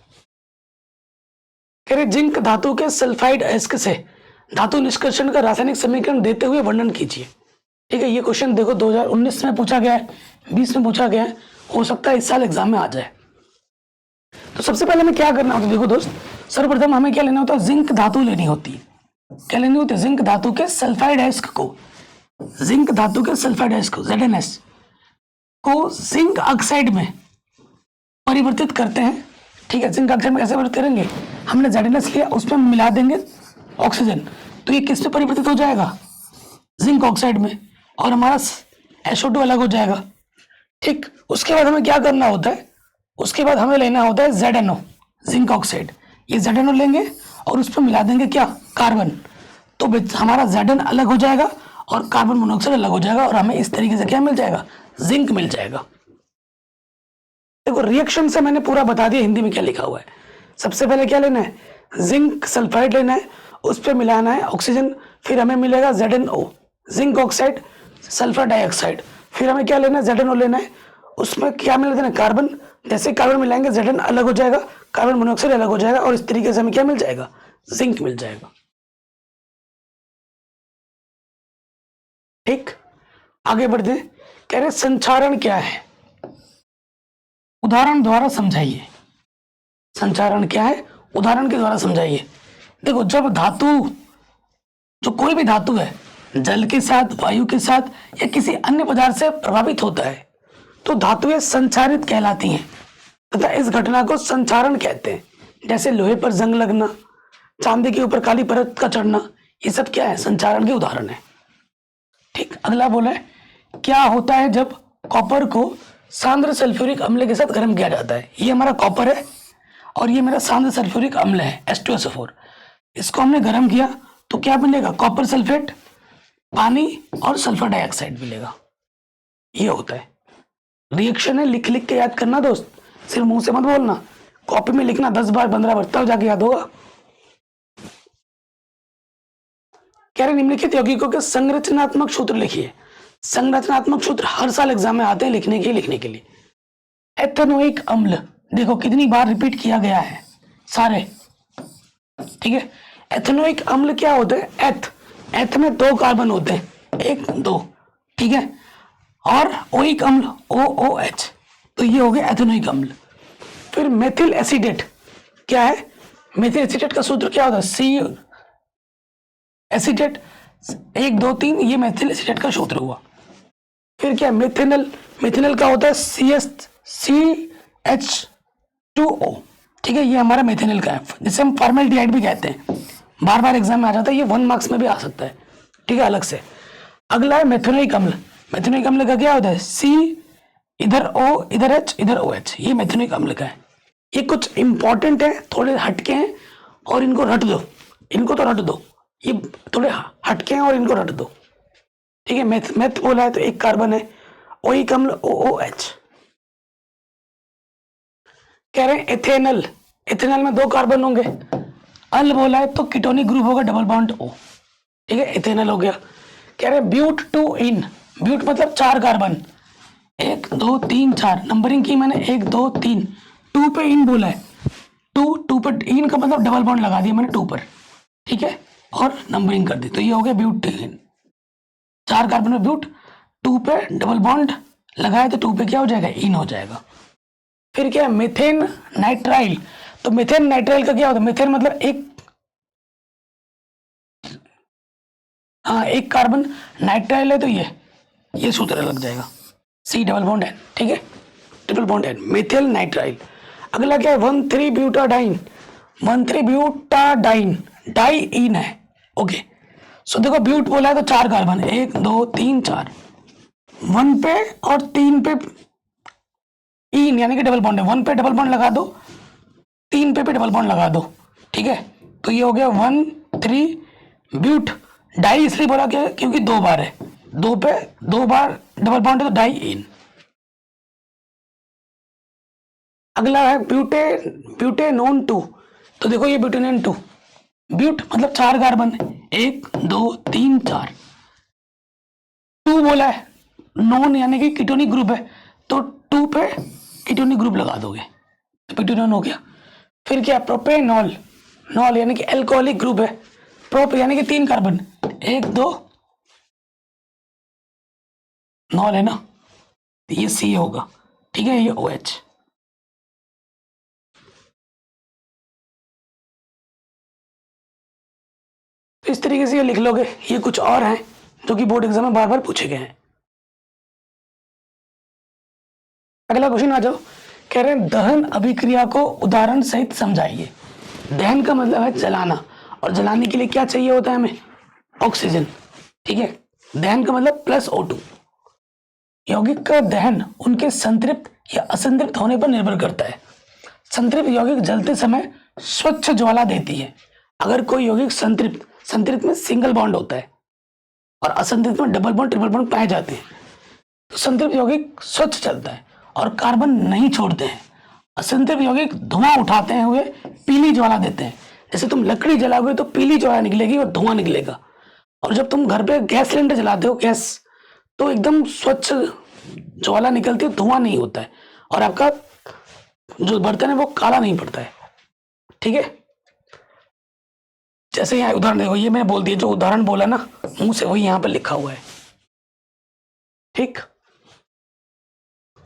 कह रहे जिंक धातु के सल्फाइड अयस्क से धातु निष्कर्षण का रासायनिक समीकरण देते हुए वर्णन कीजिए। ठीक है, ये क्वेश्चन देखो 2019 में पूछा गया है, 20 में पूछा गया है, हो सकता है इस साल एग्जाम में आ जाए। तो सबसे पहले हमें क्या करना होता है? देखो दोस्त, सर्वप्रथम हमें क्या लेना होता है? जिंक धातु लेनी होती है। क्या लेनी होती है? जिंक धातु के सल्फाइड अयस्क को, जिंक धातु के सल्फाइड अयस्क को, ZnS को जिंक ऑक्साइड में परिवर्तित करते हैं। ठीक है, जिंक ऑक्साइड में कैसे परिवर्तित करेंगे? हमने ZnS लिया, उसमें मिला देंगे ऑक्सीजन, तो ये किस में परिवर्तित हो जाएगा? जिंक ऑक्साइड में, और हमारा SO2 अलग हो जाएगा। ठीक, उसके बाद हमें क्या करना होता है? उसके बाद हमें लेना होता है ZNO, जिंक ऑक्साइड। ये ZNO लेंगे और उस पर मिला देंगे क्या? कार्बन। तो हमारा Zn अलग हो जाएगा और कार्बन मोनोऑक्साइड अलग हो जाएगा और हमें इस तरीके से क्या मिल जाएगा? जिंक मिल जाएगा। देखो रिएक्शन से मैंने पूरा बता दिया हिंदी में क्या लिखा हुआ है। सबसे पहले क्या लेना है? जिंक सल्फाइड लेना है, उस पर मिलाना है ऑक्सीजन, फिर हमें मिलेगा ZNO, zinc oxide, sulphur dioxide. फिर हमें क्या लेना है? ZNO लेना है, उसमें क्या मिला देना? कार्बन। जैसे कार्बन मिलाएंगे Zn अलग हो जाएगा, कार्बन मोनोऑक्साइड अलग हो जाएगा और इस तरीके से हमें क्या मिल जाएगा? जिंक मिल जाएगा। ठीक, आगे बढ़ते हैं। कह रहे संचारण क्या है? उदाहरण द्वारा समझाइए। संचारण क्या है? उदाहरण के द्वारा समझाइए। देखो, जब धातु, जो कोई भी धातु है, जल के साथ, वायु के साथ या किसी अन्य पदार्थ से प्रभावित होता है तो धातुएं संचारित कहलाती हैं तथा इस घटना को संचारण कहते हैं। जैसे लोहे पर जंग लगना, चांदी के ऊपर काली परत का चढ़ना, ये सब क्या है? संचारण के उदाहरण है। ठीक, अगला बोला है क्या होता है जब कॉपर को सांद्र सल्फ्यूरिक अम्ल के साथ गर्म किया जाता है? ये हमारा कॉपर है और ये मेरा सांद्र सल्फ्यूरिक अम्ल है H2SO4। इसको हमने गर्म किया तो क्या मिलेगा? कॉपर सल्फेट, पानी और सल्फर डाइऑक्साइड मिलेगा। ये होता है रिएक्शन है। लिख लिख के याद करना दोस्त, सिर्फ मुंह से मत बोलना, कॉपी में लिखना 10 बार 15 बार, तब जाके याद होगा। कह रहे निम्नलिखित यौगिकों के संरचनात्मक सूत्र लिखिए। संरचनात्मक सूत्र हर साल एग्जाम में आते हैं लिखने के लिए। एथेनोइक अम्ल, देखो कितनी बार रिपीट किया गया है सारे। ठीक है, एथेनोइक अम्ल क्या होता है? एथ में 2 कार्बन होते हैं, 1 2। ठीक है, और ओइक अम्ल OOH, तो ये हो गया एथेनोइक अम्ल। फिर मेथिल एसिडेट क्या है? मेथिल एसिडेट का सूत्र क्या होता है? C एसिडेट 1 2 3, ये मेथिल एसिडेट का सूत्र हुआ। फिर क्या? मेथिनल, मेथिनल का होता है CH2O। ठीक है, ये हमारा मेथिनल का है, जिसे हम फॉर्मेल्डिहाइड भी कहते हैं। बार बार एग्जाम में आ जाता है, ये 1 मार्क्स में भी आ सकता है। ठीक है, अलग से। अगला है मेथेनोइक अम्ल। मेथेनोइक अम्ल का क्या होता है? C, इधर O, इधर H, इधर OH, ये मेथेनोइक अम्ल का है। ये कुछ इंपॉर्टेंट है, थोड़े हटके हैं और इनको रट दो, इनको तो रट दो, ये थोड़े हटके हैं और इनको रट दो। ठीक है, मेथ बोला है तो 1 कार्बन है, ओइक अम्ल OOH। कह रहे हैं एथेनल, एथेनल में 2 कार्बन होंगे। अल बोला है तो कीटोनिक ग्रुप होगा, डबल बॉन्ड O। ठीक है, एथेनल हो गया। कह रहे हैं ब्यूट टू इन, ब्यूट मतलब 4 कार्बन, 1 2 3 4, नंबरिंग की मैंने 1 2 3, 2 पे इन बोला है, 2 पे इन का मतलब डबल बॉन्ड लगा दिया मैंने 2 पर। ठीक है, और नंबरिंग कर दी, तो ये हो गया ब्यूट टू इन, 4 कार्बन में ब्यूट, 2 पे डबल बॉन्ड लगाए तो 2 पे क्या हो जाएगा? इन हो जाएगा। फिर क्या है? मीथेन नाइट्राइल, तो मीथेन नाइट्राइल का क्या होता है? मीथेन मतलब 1 कार्बन, नाइट्राइल है तो ये सूत्र लग जाएगा, C डबल बॉन्ड N। ठीक है, ट्रिपल बॉन्ड N, मीथेल नाइट्राइल। अगला क्या है? 1,3 ब्यूटाडाइन, 1,3-ब्यूटाडाइन, डाइईन है। ओके, सो देखो ब्यूट बोला है तो 4 कार्बन, 1 2 3 4, 1 पे और 3 पे इन यानी कि डबल बॉन्ड है, 1 पे डबल बॉन्ड लगा दो, 3 पे डबल बॉन्ड लगा दो। ठीक है, तो ये हो गया 1,3-ब्यूट। डाई इसलिए बोला क्या क्योंकि 2 बार है, 2 पे 2 बार डबल बॉन्ड है तो डाइईन। अगला है ब्यूटेनोन 2, तो देखो ये ब्यूटेनोन 2, ब्यूट मतलब 4 कार्बन है, 1 2 3 4, 2 बोला है, नॉन यानी कि कीटोनिक ग्रुप है तो 2 पे कीटोनिक ग्रुप लगा दोगे तो ब्यूटेनोन हो गया। फिर क्या, प्रोपेनॉल, नॉल यानी कि एल्कोहलिक ग्रुप है, प्रोप यानी कि 3 कार्बन, 1 2, नॉल है ना, तो ये सी होगा। ठीक है, ये OH। तो इस तरीके से ये लिख लोगे। ये कुछ और हैं जो कि बोर्ड एग्जाम में बार बार पूछे गए हैं। अगला क्वेश्चन आ जाओ, कह रहे हैं दहन अभिक्रिया को उदाहरण सहित समझाइए। दहन का मतलब है जलाना, और जलाने के लिए क्या चाहिए होता है हमें, ऑक्सीजन। ठीक है, दहन का मतलब +O2। यौगिक का दहन उनके संतृप्त या असंतृप्त होने पर निर्भर करता है। संतृप्त यौगिक जलते समय स्वच्छ ज्वाला देती है। अगर कोई यौगिक संतृप्त में सिंगल बॉन्ड होता है और असंतृप्त में डबल बॉन्ड ट्रिपल बॉन्ड पाए जाते हैं, तो संतृप्त यौगिक स्वच्छ चलता है और कार्बन नहीं छोड़ते हैं। असंतृप्त यौगिक धुआं उठाते हुए पीली ज्वाला देते हैं। जैसे तुम लकड़ी जलाओगे तो पीली ज्वाला निकलेगी और धुआं निकलेगा, और जब तुम घर पे गैस सिलेंडर जलाते हो गैस, तो एकदम स्वच्छ ज्वाला निकलती है, धुआं नहीं होता है, और आपका जो बर्तन है वो काला नहीं पड़ता है। ठीक है, जैसे यहाँ उदाहरण देखो, ये मैंने बोल दिया, जो उदाहरण बोला ना मुंह से वही यहाँ पर लिखा हुआ है। ठीक,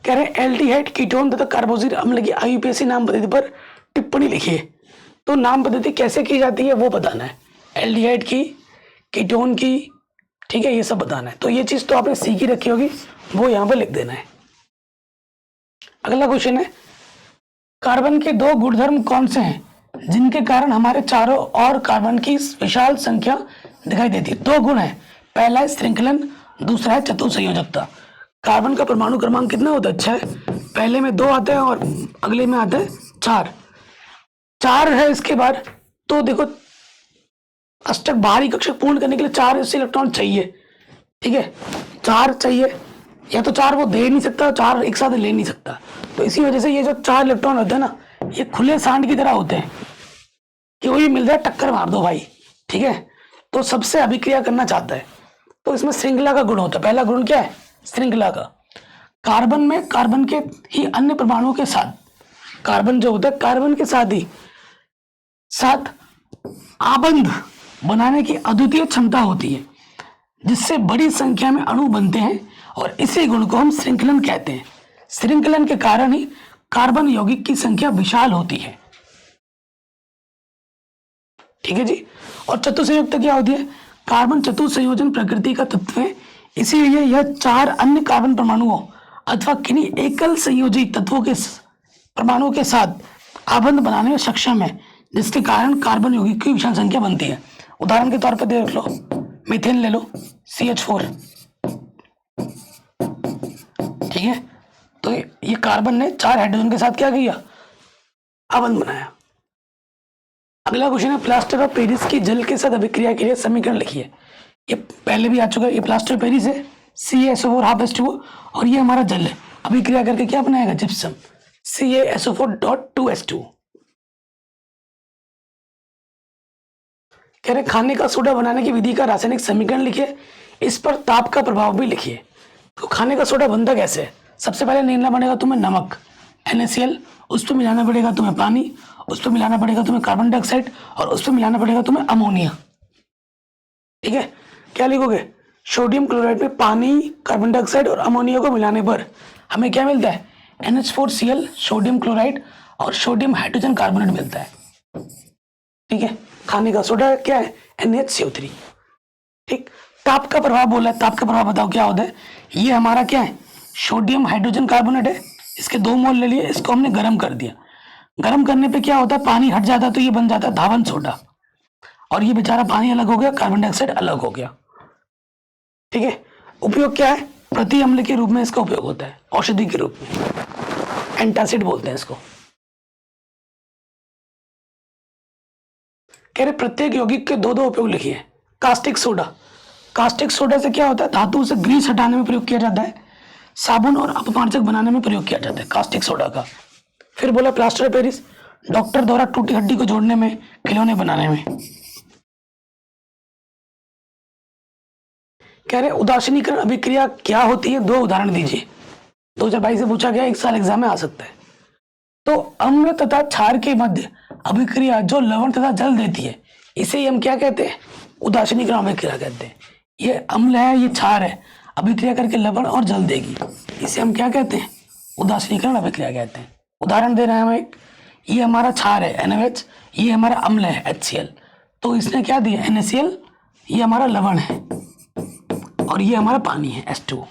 कह रहे हैं एल्डिहाइड कीटोन तथा कार्बोक्सिलिक अम्ल की IUPAC नाम पद्धति पर टिप्पणी लिखिए। तो नाम पद्धति कैसे की जाती है वो बताना है, एल्डिहाइड की, कीटोन की, ठीक है, ये सब बताना है। तो ये चीज तो आपने सीखी रखी होगी, वो यहाँ पर लिख देना है। अगला क्वेश्चन है, कार्बन के 2 गुणधर्म कौन से हैं जिनके कारण हमारे चारों ओर कार्बन की विशाल संख्या दिखाई देती है। 2 गुण है, पहला है श्रृंखलन, दूसरा है चतुसंयोजकता। कार्बन का परमाणु क्रमांक कितना होता है, 6। पहले में 2 आते हैं और अगले में आता है 4 है इसके बाद। तो देखो अष्टक बाहरी कक्षक पूर्ण करने के लिए 4 इलेक्ट्रॉन चाहिए। ठीक है, 4 चाहिए, या तो 4 वो दे नहीं सकता, 4 एक साथ ले नहीं सकता। तो इसी वजह से ये जो 4 इलेक्ट्रॉन होते हैं ना, ये खुले सांड की तरह होते हैं कि वही मिल जाए टक्कर मार दो भाई। ठीक है, तो सबसे अभिक्रिया करना चाहता है, तो इसमें श्रृंखला का गुण होता है। पहला गुण क्या है, श्रृंखला का। कार्बन में कार्बन के ही अन्य परमाणुओं के साथ, कार्बन जो होता है कार्बन के साथ आबंध बनाने की अद्वितीय क्षमता होती है, जिससे बड़ी संख्या में अणु बनते हैं, और इसी गुण को हम श्रृंखलन कहते हैं। श्रृंखलन के कारण ही कार्बन यौगिक की संख्या विशाल होती है। ठीक है जी। और चतुसंयुक्त क्या होती है, कार्बन चतुसंयोजन प्रकृति का तत्व है, इसीलिए यह 4 अन्य कार्बन परमाणुओं अथवा किन्हीं एकल संयोजी तत्वों के परमाणुओं के साथ आबंध बनाने में सक्षम है, जिसके कारण कार्बन यौगिक की विशाल संख्या बनती है। उदाहरण के तौर पर देख लो, मीथेन ले लो, CH4। ठीक है, तो ये कार्बन ने 4 हाइड्रोजन के साथ क्या किया, आबंध बनाया। अगला क्वेश्चन है, प्लास्टर ऑफ पेरिस की जल के साथ अभिक्रिया के लिए समीकरण लिखिए। ये पहले भी आ चुका है, ये प्लास्टर ऑफ पेरिस है, CaSO4 और ये हमारा जल है। अभिक्रिया करके क्या बनाएगा, जिप्सम, CaSO4.2H2। कह रहे खाने का सोडा बनाने की विधि का रासायनिक समीकरण लिखिए, इस पर ताप का प्रभाव भी लिखिए। तो खाने का सोडा बनता कैसे है, सबसे पहले लेना पड़ेगा तुम्हें नमक NaCl, उस पर मिलाना पड़ेगा तुम्हें पानी, उस पर मिलाना पड़ेगा तुम्हें कार्बन डाइऑक्साइड, और उस पर मिलाना पड़ेगा तुम्हें अमोनिया। ठीक है, क्या लिखोगे, सोडियम क्लोराइड में पानी, कार्बन डाइऑक्साइड और अमोनिया को मिलाने पर हमें क्या मिलता है, NH4Cl, सोडियम क्लोराइड और सोडियम हाइड्रोजन कार्बोनेट मिलता है। ठीक है, खाने का सोडा क्या है, NaCO3। ठीक, ताप का प्रभाव बोला है, ताप का प्रभाव बताओ क्या होता है। ये हमारा क्या है, सोडियम हाइड्रोजन कार्बोनेट है, इसके 2 मोल ले लिए, इसको हमने गर्म कर दिया। गर्म करने पे क्या होता है, पानी हट जाता है तो ये बन जाता है धावन सोडा, और ये बेचारा पानी अलग हो गया, कार्बन डाइऑक्साइड अलग हो गया। ठीक है, उपयोग क्या है, प्रति अम्ल के रूप में इसका उपयोग होता है, औषधि के रूप में, एंटासिड बोलते हैं इसको। कह रहे प्रत्येक यौगिक के दो दो उपयोग लिखिए। कास्टिक सोडा, कास्टिक सोडा से क्या होता है, धातु से ग्रीस हटाने में प्रयोग किया जाता है, साबुन और अपमार्जक बनाने में प्रयोग किया जाता है कास्टिक सोडा का। फिर बोला प्लास्टर ऑफ पेरिस, डॉक्टर द्वारा टूटी हड्डी को जोड़ने में, खिलौने बनाने में। कह रहे उदासीनीकरण अभिक्रिया क्या होती है, दो उदाहरण दीजिए। 2022 से पूछा गया, एक साल एग्जाम में आ सकता है। तो अम्ल तथा क्षार के मध्य अभिक्रिया जो लवण तथा जल देती है, इसे ही हम क्या कहते हैं, उदासीनीकरण अभिक्रिया कहते हैं। ये अम्ल है, ये क्षार है, अभिक्रिया करके लवण और जल देगी, इसे हम क्या कहते हैं, उदासीनीकरण अभिक्रिया कहते हैं। उदाहरण दे रहे हैं हम एक, ये हमारा क्षार है NaOH, ये हमारा अम्ल है HCl, तो इसने क्या दिया NaCl, ये हमारा लवण है, और ये हमारा पानी है H2O।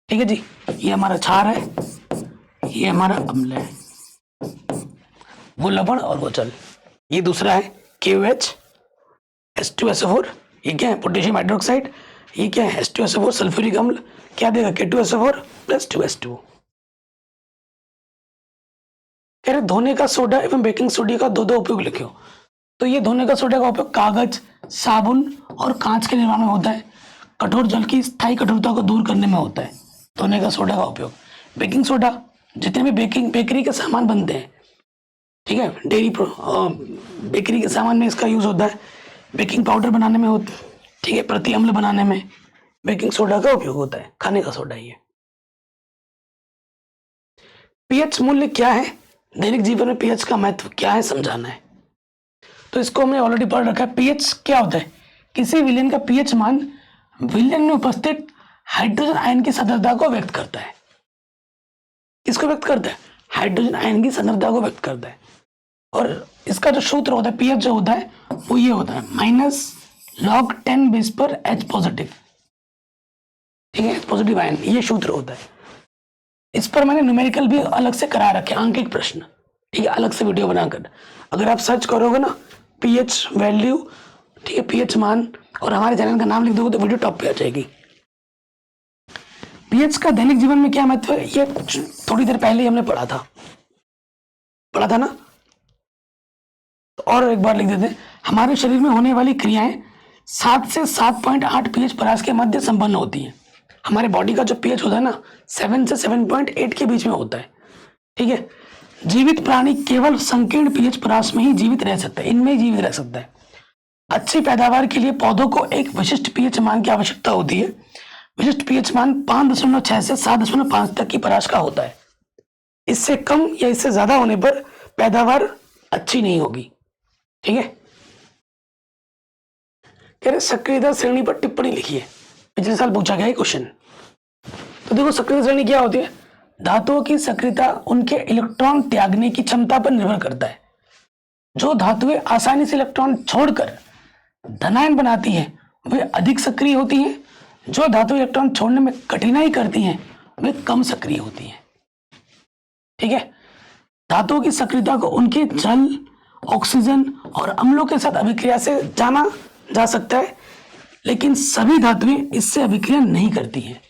ठीक है जी, ये हमारा क्षार है, ये हमारा अम्ल है, वो लवण और वो जल। ये दूसरा है KOH, H2SO4, ये क्या है पोटेशियम हाइड्रोक्साइड, ये क्या है H2SO4 सल्फ्यूरिक अम्ल, क्या देगा K2SO4 प्लस 2H2O। कह रहे धोने का सोडा एवं बेकिंग सोडा का दो दो उपयोग लिखियो। तो ये धोने का सोडा का उपयोग कागज, साबुन और कांच के निर्माण में होता है, कठोर जल की स्थायी कठोरता को दूर करने में होता है धोने का सोडा का उपयोग। बेकिंग सोडा, जितने भी बेकरी के सामान बनते हैं, ठीक है, बेकरी के सामान में इसका यूज होता है, बेकिंग पाउडर बनाने में होता है, ठीक है, प्रति अम्ल बनाने में बेकिंग सोडा का उपयोग होता है, खाने का सोडा ही है। पीएच मूल्य क्या है, दैनिक जीवन में पीएच का महत्व क्या है समझाना है। तो इसको हमने ऑलरेडी पढ़ रखा है। पीएच क्या होता है, किसी विलयन का पीएच मान विलयन में उपस्थित हाइड्रोजन आयन की सांद्रता को व्यक्त करता है। किसको व्यक्त करता है, हाइड्रोजन आयन की सांद्रता को व्यक्त करता है। और इसका जो सूत्र होता है पीएच जो होता है वो ये होता है -log10 बेस पर H पॉजिटिव, ठीक है, H पॉजिटिव आयन, ये सूत्र होता है। इस पर मैंने न्यूमेरिकल भी अलग से करा रखे, आंकिक प्रश्न, ठीक है, अलग से वीडियो बनाकर। अगर आप सर्च करोगे ना पीएच वैल्यू, ठीक है, पीएच मान, और हमारे चैनल का नाम लिख दोगे तो वीडियो टॉप पे आ जाएगी। पीएच का दैनिक जीवन में क्या महत्व है, ये थोड़ी देर पहले ही हमने पढ़ा था ना, तो और एक बार लिख देते हैं। हमारे शरीर में होने वाली क्रियाएं 7 से 7.8 पीएच परास के मध्य संपन्न होती हैं। हमारे बॉडी का जो पीएच होता है ना 7 से 7.8 के बीच में होता है, ठीक है। जीवित प्राणी केवल संकीर्ण पीएच परास में ही जीवित रह सकता है, इनमें ही जीवित रह सकता है। अच्छी पैदावार के लिए पौधों को एक विशिष्ट पीएच मान की आवश्यकता होती है। विशिष्ट पीएच मान 5.6 से 7.5 तक की परास का होता है। इससे कम या इससे ज्यादा होने पर पैदावार अच्छी नहीं होगी, ठीक है। कह रहे सक्रियता श्रेणी पर टिप्पणी लिखिए, पिछले साल पूछा गया है क्वेश्चन। तो देखो सक्रियता श्रेणी क्या होती है, धातुओं की सक्रियता उनके इलेक्ट्रॉन त्यागने की क्षमता पर निर्भर करता है। जो धातुएं आसानी से इलेक्ट्रॉन छोड़कर धनायन बनाती हैं वे अधिक सक्रिय होती हैं, जो धातु इलेक्ट्रॉन छोड़ने में कठिनाई करती हैं वे कम सक्रिय होती हैं, ठीक है। धातुओं की सक्रियता को उनके जल, ऑक्सीजन और अम्लों के साथ अभिक्रिया से जाना जा सकता है, लेकिन सभी धातुएं इससे अभिक्रिया नहीं करती हैं,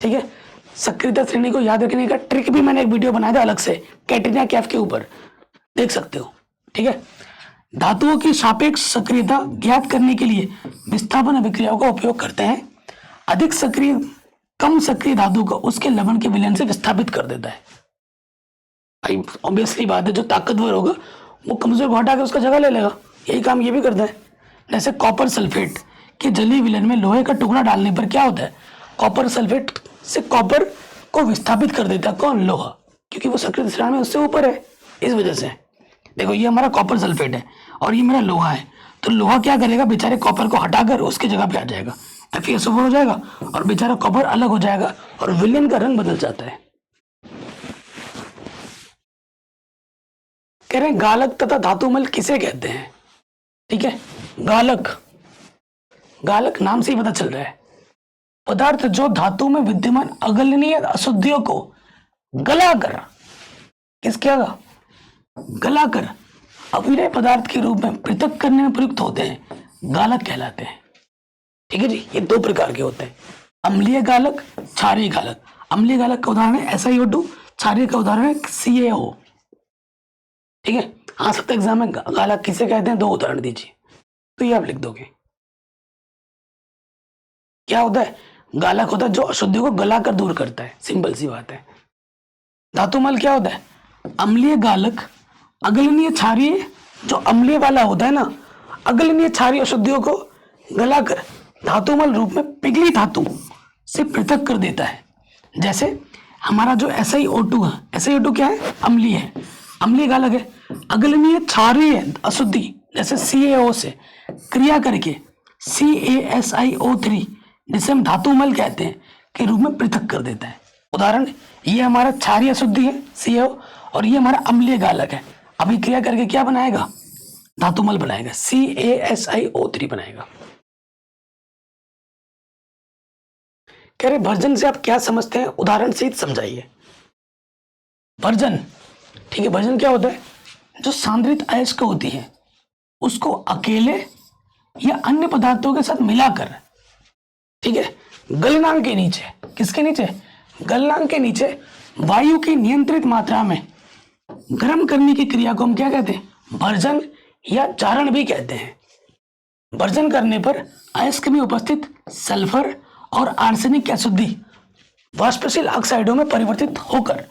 ठीक है। सक्रियता श्रेणी को याद रखने का ट्रिक भी मैंने एक वीडियो बनाया था अलग से कैटरीना कैफ के ऊपर, देख सकते हो, ठीक है। धातुओं की सापेक्ष सक्रियता ज्ञात करने के लिए विस्थापन अभिक्रियाओं का उपयोग करते हैं। अधिक सक्रिय कम सक्रिय धातु को उसके लवण के विलयन से विस्थापित कर देता है। भाई ऑब्वियसली बात है, जो ताकतवर होगा वो कमजोर को हटा के उसका जगह ले लेगा, यही काम ये भी करता है। जैसे कॉपर सल्फेट के जलीय विलयन में लोहे का टुकड़ा डालने पर क्या होता है, कॉपर सल्फेट से कॉपर को विस्थापित कर देता है, कौन, लोहा, क्योंकि वो सक्रिय श्रेणी में उससे ऊपर है, इस वजह से। देखो ये हमारा कॉपर सल्फेट है और ये मेरा लोहा है, तो लोहा क्या करेगा, बेचारे कॉपर को हटाकर उसकी जगह पे आ जाएगा, FeSO4 हो जाएगा और बेचारा कॉपर अलग हो जाएगा और विलयन का रंग बदल जाता है। कह रहे हैं गालक तथा धातुमल किसे कहते हैं, ठीक है। गालक नाम से ही पता चल रहा है, पदार्थ जो धातु में विद्यमान अगलनीय अशुद्धियों को गलाकर किसके आगा? गलाकर अविनय पदार्थ के रूप में पृथक करने में प्रयुक्त होते हैं, गालक कहलाते हैं। ठीक है जी, ये दो प्रकार के होते हैं, अम्लीय गालक, क्षारीय गालक। अम्लीय गालक का उदाहरण है SiO2, क्षारीय का उदाहरण है CaO। ठीक है, आ सकता है एग्जाम में गालक किसे कहते हैं, दो उदाहरण दीजिए, तो ये आप लिख दोगे। क्या होता है? गालक होता है जो अशुद्धियों को गलाकर दूर करता है, सिंपल सी बात है। धातुमल क्या होता है? अम्लीय गालक, अगलनीय क्षारीय, जो अम्लीय वाला होता है ना, अगलनीय क्षारीय अशुद्धियों को गलाकर धातुमल रूप में पिघली धातु से पृथक कर देता है। जैसे हमारा जो SiO2 है, SiO2 क्या है? अम्लीय है, अम्लीय गालक है। अगलनीय क्षारीय अशुद्धि जैसे CaO से क्रिया करके CaSiO3, जिसे हम धातुमल कहते हैं, के रूप में पृथक कर देता है। उदाहरण, ये हमारा क्षारीय अशुद्धि है CaO, और ये हमारा अम्लीय गालक है। अभी क्रिया करके क्या बनाएगा? धातुमल बनाएगा, CaSiO3 बनाएगा। कह रहे भर्जन से आप क्या समझते हैं, उदाहरण सहित समझाइए। भर्जन, ठीक है, भर्जन क्या होता है? जो सांद्रित अयस्क होती है उसको अकेले या अन्य पदार्थों के साथ मिलाकर, ठीक है, गलनांक के नीचे, किसके नीचे? गलनांक के नीचे वायु की नियंत्रित मात्रा में गर्म करने की क्रिया को हम क्या कहते हैं? भर्जन या जारण भी कहते हैं। भर्जन करने पर अयस्क में उपस्थित सल्फर और आर्सेनिक की अशुद्धि वाष्पशील ऑक्साइडों में परिवर्तित होकर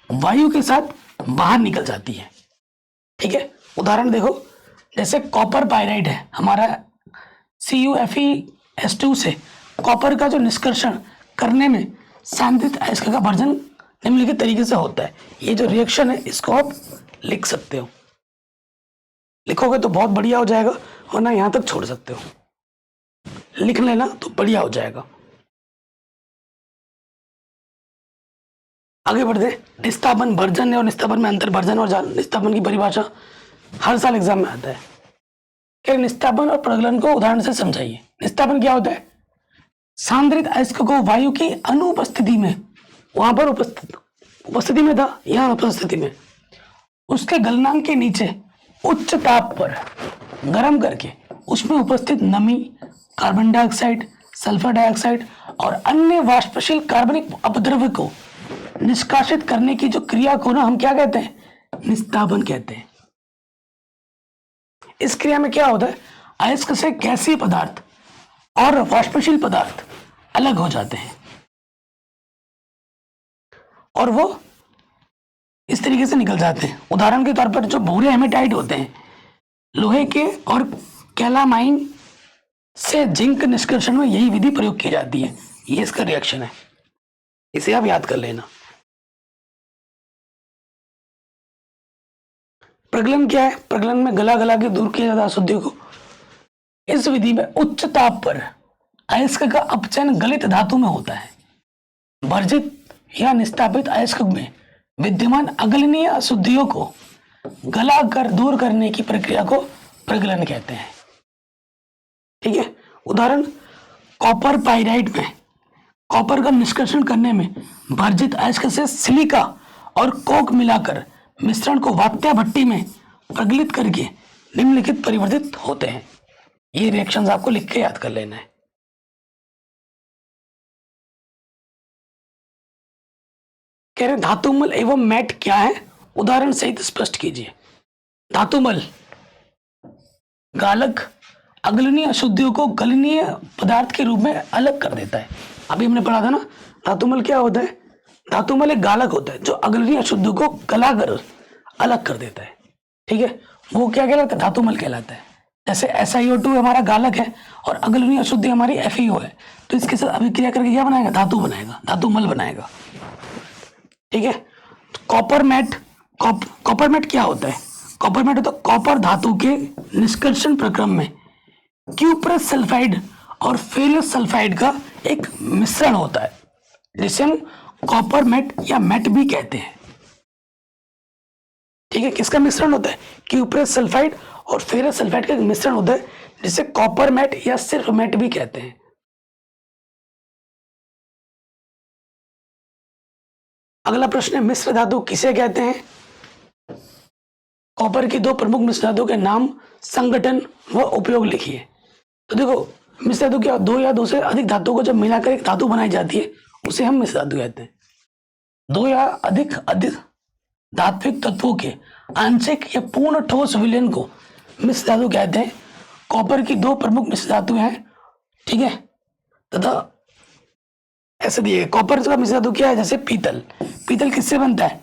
वायु के साथ बाहर निकल जाती है। ठीक है, उदाहरण देखो, जैसे कॉपर पायराइड है हमारा, CuFeS2 से कॉपर का जो निष्कर्षण करने में सांद्रित अयस्क का भर्जन निम्नलिखित तरीके से होता है। ये जो रिएक्शन है इसको आप लिख सकते हो, लिखोगे तो बहुत बढ़िया हो जाएगा, वरना यहां तक छोड़ सकते हो, लिख लेना तो बढ़िया हो जाएगा। आगे बढ़ते, निस्तापन, भर्जन और निस्तापन में अंतर। भर्जन और निस्तापन की परिभाषा हर साल एग्जाम में आता है। कि निस्तापन और प्रगलन को उदाहरण से समझाइए। निस्तापन क्या होता है? सांद्रित अयस्क को वायु की अनुपस्थिति में, वहां पर उपस्थिति में था, यहां उपस्थिति में, उसके गलनांक के नीचे उच्च ताप पर गर्म करके उसमें उपस्थित नमी, कार्बन डाइऑक्साइड, सल्फर डाइऑक्साइड और अन्य वाष्पशील कार्बनिक अपद्रव्य को निष्कासित करने की जो क्रिया को ना हम क्या कहते हैं? निस्तापन कहते हैं। इस क्रिया में क्या होता है? अयस्क से गैसीय पदार्थ और वाष्पशील पदार्थ अलग हो जाते हैं और वो इस तरीके से निकल जाते हैं। उदाहरण के तौर पर जो भूरे हेमेटाइट होते हैं, लोहे के और कैलामाइन से जिंक निष्कर्षण में यही विधि प्रयोग की जाती है। ये इसका रिएक्शन है, इसे आप याद कर लेना। प्रगलन क्या है? प्रगलन में गला गला के दूर किया जाता है अशुद्धियों को। इस विधि में उच्च ताप पर अयस्क का अपचयन गलित धातु में होता है। भर्जित या निस्तापित अयस्क में विद्यमान अगलनीय अशुद्धियों को गला कर दूर करने की प्रक्रिया को प्रगलन कहते हैं। ठीक है, उदाहरण, कॉपर पाइराइड में कॉपर का निष्कर्षण करने में भर्जित अयस्क से सिलिका और कोक मिलाकर मिश्रण को वात्या भट्टी में प्रगलित करके निम्नलिखित परिवर्तित होते हैं। ये रिएक्शंस आपको लिख के याद कर लेना है। कह रहे धातुमल एवं मैट क्या है, उदाहरण सहित स्पष्ट कीजिए। धातुमल गालक अगलनीय अशुद्धियों को गलनीय पदार्थ के रूप में अलग कर देता है। अभी हमने पढ़ा था ना, धातुमल क्या होता है? धातुमल एक गालक होता है जो अगलनीय अशुद्धियों को गलाकर अलग कर देता है। ठीक है, वो क्या कहलाता है? धातुमल कहलाता है। जैसे SiO2 हमारा गालक है और अगलनीय अशुद्धि हमारी FeO है, तो इसके साथ अभिक्रिया करके क्या बनाएगा? धातु बनाएगा, धातुमल बनाएगा। ठीक है, कॉपर मैट क्या होता है? कॉपर मैट होता है कॉपर धातु के निष्कर्षण प्रक्रम में क्यूप्रस सल्फाइड और फेरस सल्फाइड का एक मिश्रण होता है, जिसे हम कॉपर मैट या मैट भी कहते हैं। ठीक है, किसका मिश्रण होता है? क्यूप्रस सल्फाइड और फेरस सल्फाइड का एक मिश्रण होता है, जिसे कॉपर मैट या सिर्फ मैट भी कहते हैं। अगला प्रश्न है, मिश्र धातु किसे कहते हैं? कॉपर की दो प्रमुख मिश्र धातुओं के नाम, संगठन व उपयोग लिखिए। तो देखो, मिश्र धातु क्या, दो या दो से अधिक धातुओं को जब मिलाकर एक धातु बनाई जाती है उसे हम मिश्र धातु कहते हैं। दो या अधिक अधिक धात्विक तत्वों के आंशिक या पूर्ण ठोस विलयन को मिश्र धातु कहते हैं। कॉपर की दो प्रमुख मिश्र धातुएं हैं, ठीक है, तथा ऐसे दिए। कॉपर का मिश्र धातु क्या है, जैसे पीतल। पीतल किससे बनता है,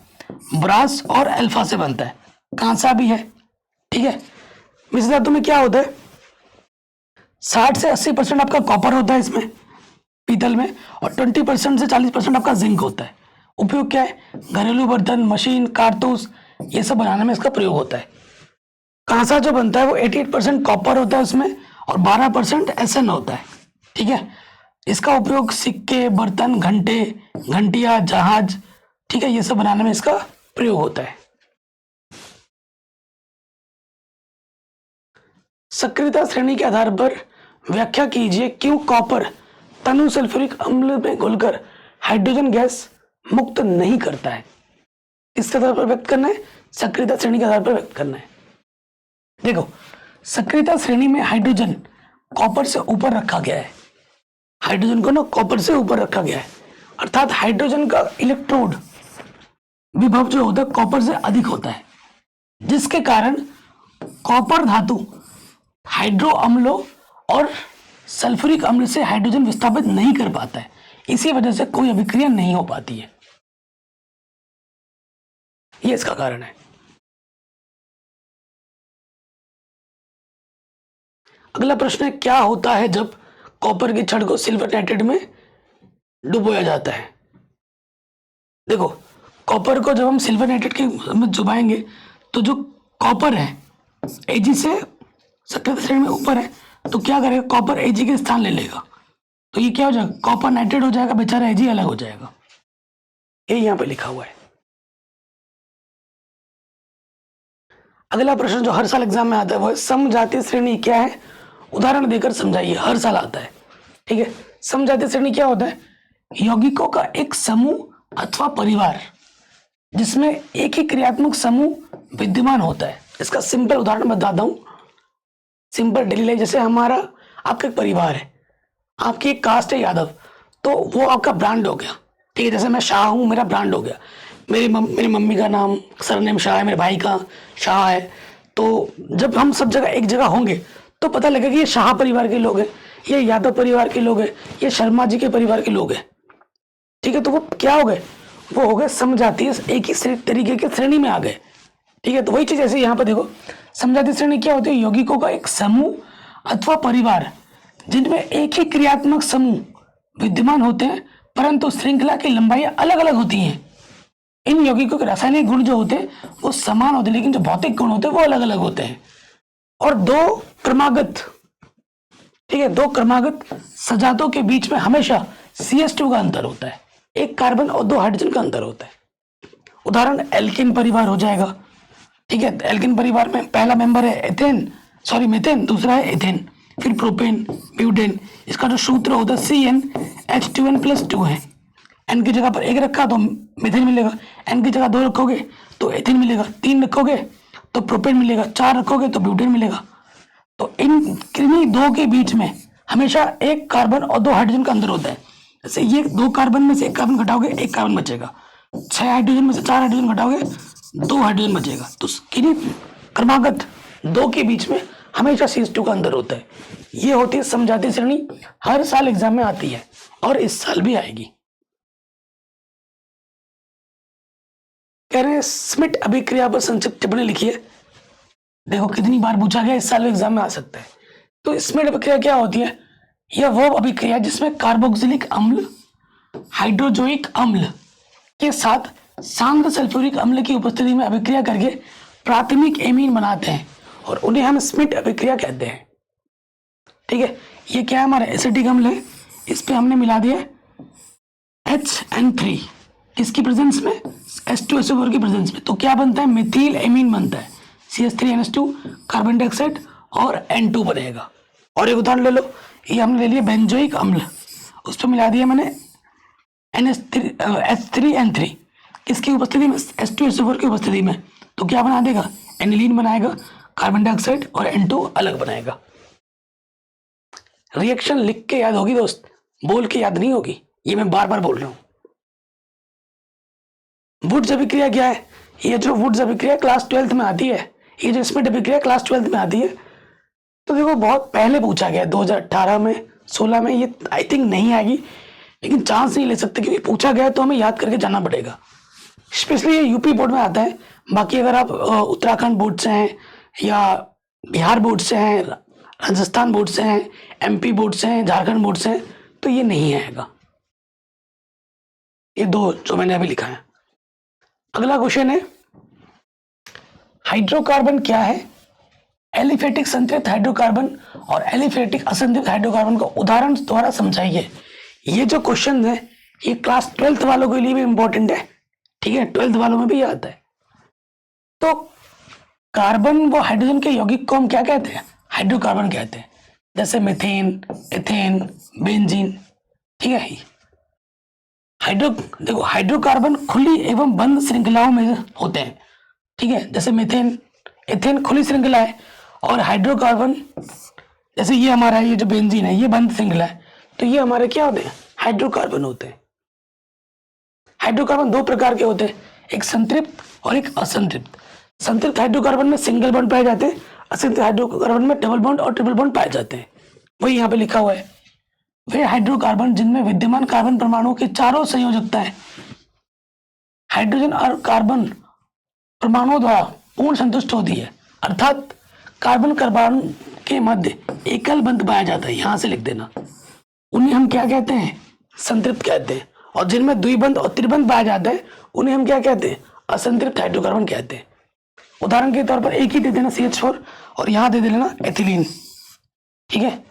ब्रास और अल्फा से बनता है। कांसा भी है, ठीक है। मिश्र धातु में क्या होता है, 60 से 80% आपका कॉपर होता है इसमें, पीतल में, और 20% से 40% आपका जिंक होता है। उपयोग क्या है, घरेलू बर्तन, मशीन, कारतूस, ये सब बनाने में इसका प्रयोग होता है। कांसा जो बनता है वो 88% कॉपर होता है उसमें, और 12% एसएन होता है, ठीक है। इसका उपयोग सिक्के, बर्तन, घंटे, घंटिया, जहाज, ठीक है, ये सब बनाने में इसका प्रयोग होता है। सक्रियता श्रेणी के आधार पर व्याख्या कीजिए क्यों कॉपर तनु सल्फ्यूरिक अम्ल में घुलकर हाइड्रोजन गैस मुक्त नहीं करता है। किसके आधार पर व्यक्त करना है, सक्रियता श्रेणी के आधार पर व्यक्त करना है। देखो, सक्रियता श्रेणी में हाइड्रोजन कॉपर से ऊपर रखा गया है। हाइड्रोजन को ना कॉपर से ऊपर रखा गया है, अर्थात हाइड्रोजन का इलेक्ट्रोड विभव जो होता है कॉपर से अधिक होता है, जिसके कारण कॉपर धातु हाइड्रो अम्लों और सल्फ्यूरिक अम्ल से हाइड्रोजन विस्थापित नहीं कर पाता है। इसी वजह से कोई अभिक्रिया नहीं हो पाती है, ये इसका कारण है। अगला प्रश्न है, क्या होता है जब कॉपर की छड़ को सिल्वर नाइट्रेट में डुबोया जाता है। देखो, कॉपर को जब हम सिल्वर नाइट्रेट के में डुबाएंगे तो जो कॉपर है एजी से सक्रियता श्रेणी में ऊपर है, तो क्या करेगा, कॉपर एजी के स्थान ले लेगा। तो ये क्या हो जाएगा, कॉपर नाइट्रेट हो जाएगा, बेचारा एजी अलग हो जाएगा। ये यहां पे लिखा हुआ है। अगला प्रश्न जो हर साल एग्जाम में आता है वो है, समजातीय श्रेणी क्या है, उदाहरण देकर समझाइए। हर साल आता है, ठीक है। समजातीय श्रेणी क्या होता है, यौगिकों का एक समूह अथवा परिवार जिसमें एक ही क्रियात्मक समूह विद्यमान होता है। इसका सिंपल उदाहरण बताता हूं, सिंपल डेली लाइफ। जैसे हमारा आपका एक परिवार है, आपकी एक कास्ट है यादव, तो वो आपका ब्रांड हो गया, ठीक है। जैसे मैं शाह हूँ, मेरा ब्रांड हो गया। मेरी मम्मी का नाम सरनेम शाह है, मेरे भाई का शाह है। तो जब हम सब जगह एक जगह होंगे तो पता लगेगा कि ये शाह परिवार के लोग हैं, ये यादव परिवार के लोग हैं, ये शर्मा जी के परिवार के लोग हैं, ठीक है। तो वो क्या हो गए, वो हो गए समजातीय, एक ही तरीके के श्रेणी में आ गए, ठीक है। तो वही चीज ऐसे यहाँ पर देखो, समजातीय श्रेणी क्या होती है, यौगिकों का एक समूह अथवा परिवार जिनमें एक ही क्रियात्मक समूह विद्यमान होते हैं, परंतु श्रृंखला की लंबाई अलग अलग होती हैं। इन यौगिकों के रासायनिक गुण जो होते हैं वो समान होते हैं, लेकिन जो भौतिक गुण होते हैं वो अलग अलग होते हैं। और दो क्रमागत, ठीक है, दो क्रमागत सजातों के बीच में हमेशा CH2 का अंतर होता है, एक कार्बन और दो हाइड्रोजन का अंतर होता है। उदाहरण एल्किन परिवार हो जाएगा, ठीक है। एल्किन परिवार में पहला मेंबर है मीथेन, दूसरा है एथेन, फिर प्रोपेन, ब्यूटेन। इसका जो सूत्र होता है CnH2n+2 है। एन की जगह पर एक रखा तो मीथेन मिलेगा, एन की जगह 2 रखोगे तो एथेन मिलेगा, 3 रखोगे तो प्रोपेन मिलेगा, 4 रखोगे तो ब्यूटेन मिलेगा। तो इन किन्हीं दो के बीच में हमेशा एक कार्बन और 2 हाइड्रोजन का अंतर होता है। जैसे ये 2 कार्बन में से 1 कार्बन घटाओगे 1 कार्बन बचेगा, 6 हाइड्रोजन में से 4 हाइड्रोजन घटाओगे 2 हाइड्रोजन बचेगा। तो किन्हीं क्रमागत 2 के बीच में हमेशा CH2 का अंतर होता है। ये होती है समजातीय श्रेणी, हर साल एग्जाम में आती है और इस साल भी आएगी। कह रहे हैं स्मिट अभिक्रिया पर संक्षिप्त टिप्पणी लिखिए। देखो कितनी बार पूछा गया, इस साल एग्जाम में आ सकता है। तो स्मिट अभिक्रिया क्या होती है, यह वो अभिक्रिया जिसमें कार्बोक्सिलिक अम्ल हाइड्रोजोइक अम्ल के साथ सांद्र सल्फ्यूरिक अम्ल की उपस्थिति में अभिक्रिया करके प्राथमिक एमीन बनाते हैं और उन्हें हम स्मिट अभिक्रिया कहते हैं, ठीक है। ये क्या है, हमारा एसिटिक अम्ल है, इस पे हमने मिला दिया HN3 किसकी प्रेजेंस में, H2SO4 की प्रेजेंस में। तो क्या बनता है, मिथिल एमीन बनता है, CH3NH2, कार्बन डाइऑक्साइड और N2 बनेगा। और एक उदाहरण ले लो, ये हमने ले लिया बेंजोइक अम्ल, उस पर मिला दिया मैंने H3N3 किसकी उपस्थिति में, H2SO4 की उपस्थिति में। तो क्या बना देगा, एनिलीन बनाएगा, कार्बन डाइऑक्साइड और N2 अलग बनाएगा। रिएक्शन लिख के याद होगी दोस्त, बोल के याद नहीं होगी, ये मैं बार बार बोल रहा हूं। वुड्स अभिक्रिया क्या है, ये जो वुड्स अभिक्रिया क्लास 12th में आती है, ये जो स्मिथ अभिक्रिया क्लास 12th में आती है, तो देखो बहुत पहले पूछा गया 2018 में 16 में, ये आई थिंक नहीं आएगी, लेकिन चांस नहीं ले सकते क्योंकि पूछा गया तो हमें याद करके जाना पड़ेगा। स्पेशली ये यूपी बोर्ड में आता है, बाकी अगर आप उत्तराखंड बोर्ड से हैं या बिहार बोर्ड से हैं, राजस्थान बोर्ड से हैं, MP बोर्ड से हैं, झारखंड बोर्ड से हैं, तो ये नहीं आएगा, ये दो जो मैंने अभी लिखा है। अगला क्वेश्चन है, हाइड्रोकार्बन क्या है, एलिफेटिक संतृप्त हाइड्रोकार्बन और एलिफेटिक असंतृप्त हाइड्रोकार्बन को उदाहरण द्वारा समझाइए। ये जो क्वेश्चन है ये क्लास 12th वालों के लिए भी इंपॉर्टेंट है, ठीक है, 12th वालों में भी आता है। तो कार्बन व हाइड्रोजन के यौगिक को हम क्या कहते हैं, हाइड्रोकार्बन कहते हैं, जैसे मीथेन, एथेन, बेंजीन, ठीक है। देखो हाइड्रोकार्बन खुली एवं बंद श्रृंखलाओं में होते हैं, ठीक है, जैसे मीथेन, एथेन खुली श्रृंखला है, और हाइड्रोकार्बन जैसे ये हमारा ये जो बेंजीन है ये बंद श्रृंखला है, तो ये हमारे क्या होते हैं, हाइड्रोकार्बन होते हैं। हाइड्रोकार्बन दो प्रकार के होते हैं, एक संतृप्त और एक असंतृप्त। संतृप्त हाइड्रोकार्बन में सिंगल बॉन्ड पाए जाते हैं, असंतृप्त हाइड्रोकार्बन में डबल बॉन्ड और ट्रिपल बॉन्ड पाए जाते हैं। वही यहाँ पे लिखा हुआ है, वे हाइड्रोकार्बन जिनमें विद्यमान कार्बन परमाणुओं की चारों संयोजकता है हाइड्रोजन और कार्बन परमाणुओं द्वारा पूर्ण संतुष्ट होती है, अर्थात कार्बन कार्बन के मध्य एकल बंध पाया जाता है, यहां से लिख देना, उन्हें हम क्या कहते हैं, संतृप्त कहते हैं। और जिनमें द्विबंध और त्रिबंध पाया जाता है उन्हें हम क्या कहते हैं, असंतृप्त हाइड्रोकार्बन कहते हैं। उदाहरण के तौर पर एक ही दे देना CH4 और यहां दे देना एथिलीन, ठीक है।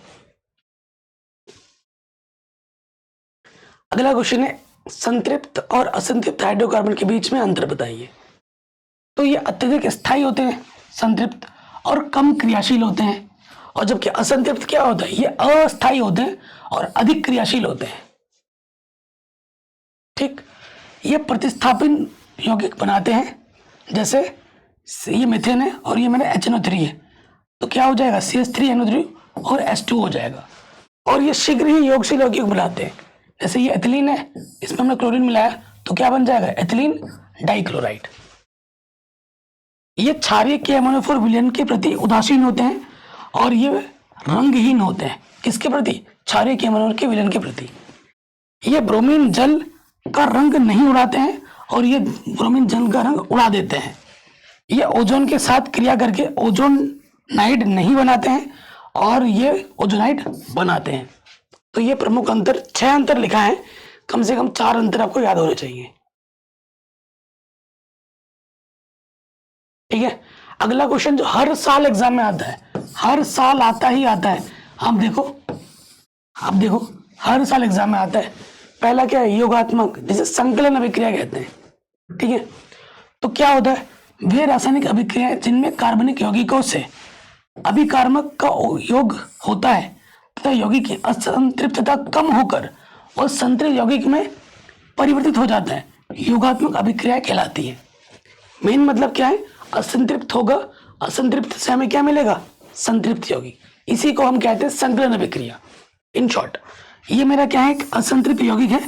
अगला क्वेश्चन है, संतृप्त और असंतृप्त हाइड्रोकार्बन के बीच में अंतर बताइए। तो ये अत्यधिक स्थायी होते हैं संतृप्त और कम क्रियाशील होते हैं, और जबकि असंतृप्त क्या होता है, ये अस्थायी होते हैं और अधिक क्रियाशील होते हैं, ठीक। ये प्रतिस्थापन यौगिक बनाते हैं, जैसे ये मीथेन है और ये मेरा HNO3 है, तो क्या हो जाएगा, CH3NO3 और H2 हो जाएगा। और ये शीघ्र ही योगशील यौगिक बनाते हैं, जैसे ये एथिलीन है, इसमें हमने क्लोरीन मिलाया तो क्या बन जाएगा, एथिलीन डाइक्लोराइड। ये क्षारीय के अमोनियोफोर विलयन के प्रति उदासीन होते हैं और ये रंगहीन होते हैं, किसके प्रति, क्षारीय के अमोनियोफोर के विलयन के प्रति। ये ब्रोमीन जल का रंग नहीं उड़ाते हैं और ये ब्रोमीन जल का रंग उड़ा देते हैं। ये ओजोन के साथ क्रिया करके ओजोनाइड नहीं बनाते हैं और ये ओजोनाइड बनाते हैं। तो ये प्रमुख अंतर 6 अंतर लिखा है, कम से कम 4 अंतर आपको याद होने चाहिए, ठीक है। अगला क्वेश्चन जो हर साल एग्जाम में आता है, हर साल आता ही आता है, आप देखो हर साल एग्जाम में आता है। पहला क्या है, योगात्मक, जिसे संकलन अभिक्रिया कहते हैं, ठीक है। तो क्या होता है, वे रासायनिक अभिक्रियाएं जिनमें कार्बनिक यौगिकों से अभिकारमक का योग होता है तथा यौगिक की असंतृप्तता कम होकर और संतृप्त यौगिक में परिवर्तित हो जाता है, योगात्मक अभिक्रिया कहलाती है। मेन मतलब क्या है, असंतृप्त होगा, असंतृप्त से हमें क्या मिलेगा, संतृप्त यौगिक, इसी को हम कहते हैं संकलन अभिक्रिया। इन शॉर्ट ये मेरा क्या है, असंतृप्त यौगिक है,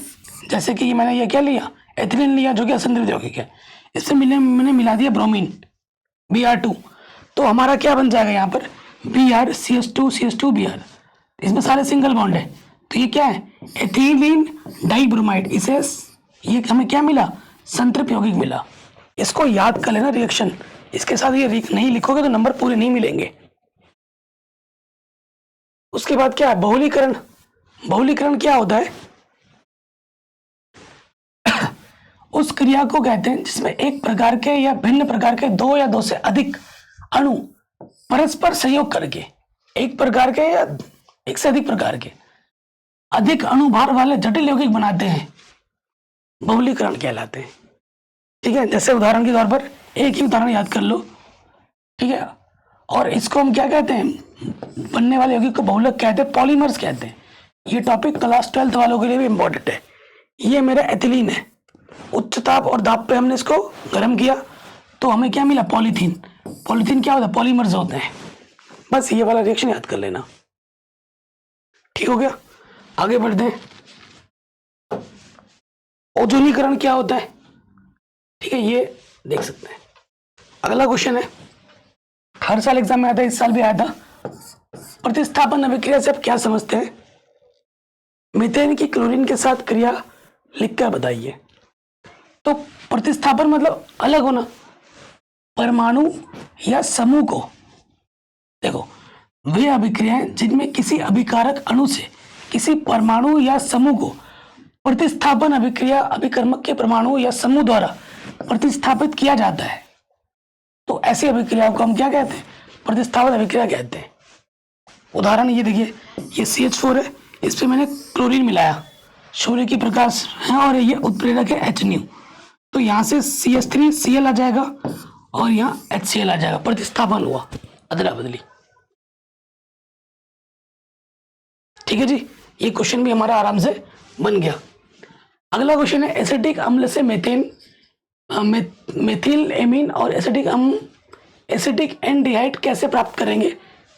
जैसे कि मैंने ये क्या लिया, एथिलीन लिया जो कि असंतृप्त यौगिक है, इससे मैंने मिला दिया ब्रोमीन Br2, तो हमारा क्या बन जाएगा यहाँ पर, BrCH2CH2Br, इसमें सारे सिंगल बॉन्ड है, तो ये क्या है, एथिलीन डाइब्रोमाइड, इसे ये हमें क्या मिला, संतृप्त यौगिक मिला। इसको याद कर लेना रिएक्शन, इसके साथ ये नहीं लिखोगे तो नंबर पूरे नहीं मिलेंगे। उसके बाद क्या है, बहुलीकरण। बहुलीकरण क्या होता है, उस क्रिया को कहते हैं जिसमें एक प्रकार के या भिन्न प्रकार के दो या दो से अधिक अणु परस्पर सहयोग करके एक प्रकार के या एक से अधिक प्रकार के अधिक अणुभार वाले जटिल यौगिक बनाते हैं, बहुलीकरण कहलाते हैं, ठीक है। जैसे उदाहरण के तौर पर एक ही उदाहरण याद कर लो, ठीक है। और इसको हम क्या कहते हैं, बनने वाले यौगिक को बहुलक कहते हैं, पॉलीमर्स कहते हैं। ये टॉपिक क्लास 12th वालों के लिए भी इंपॉर्टेंट है। ये मेरा एथिलीन है, उच्च ताप और दाब पे हमने इसको गर्म किया तो हमें क्या मिला, पॉलीथीन। पॉलीथीन क्या होता है, पॉलीमर्स होते हैं। बस ये वाला रिएक्शन याद कर लेना, ठीक हो गया। आगे बढ़ते हैं। ओजोनीकरण क्या होता है, ठीक है, ये देख सकते हैं। अगला क्वेश्चन है, हर साल एग्जाम में आता है, इस साल भी आया था। प्रतिस्थापन अभिक्रिया से आप क्या समझते हैं? मीथेन की क्लोरीन के साथ क्रिया लिखकर बताइए। तो प्रतिस्थापन मतलब अलग होना, परमाणु या समूह को, देखो वे अभिक्रियाएं जिनमें किसी अभिकारक अणु से किसी परमाणु या समूह को प्रतिस्थापन अभिक्रिया अभिकर्मक के परमाणु या समूह द्वारा प्रतिस्थापित किया जाता है, तो ऐसी अभिक्रियाओं को हम क्या कहते हैं, प्रतिस्थापन अभिक्रिया कहते हैं। उदाहरण ये देखिए, ये CH4 है, इस पे मैंने क्लोरीन मिलाया, सूर्य की प्रकाश है, और ये उत्प्रेरक है HNu, तो यहाँ से CH3Cl आ जाएगा और यहाँ HCl आ जाएगा, प्रतिस्थापन हुआ, अदला बदली। ठीक है जी, ये क्वेश्चन भी हमारा आराम से बन गया। अगला क्वेश्चन है, एसिटिक अम्ल से मेथिल एमीन और एसिटिक एल्डिहाइड कैसे प्राप्त करेंगे,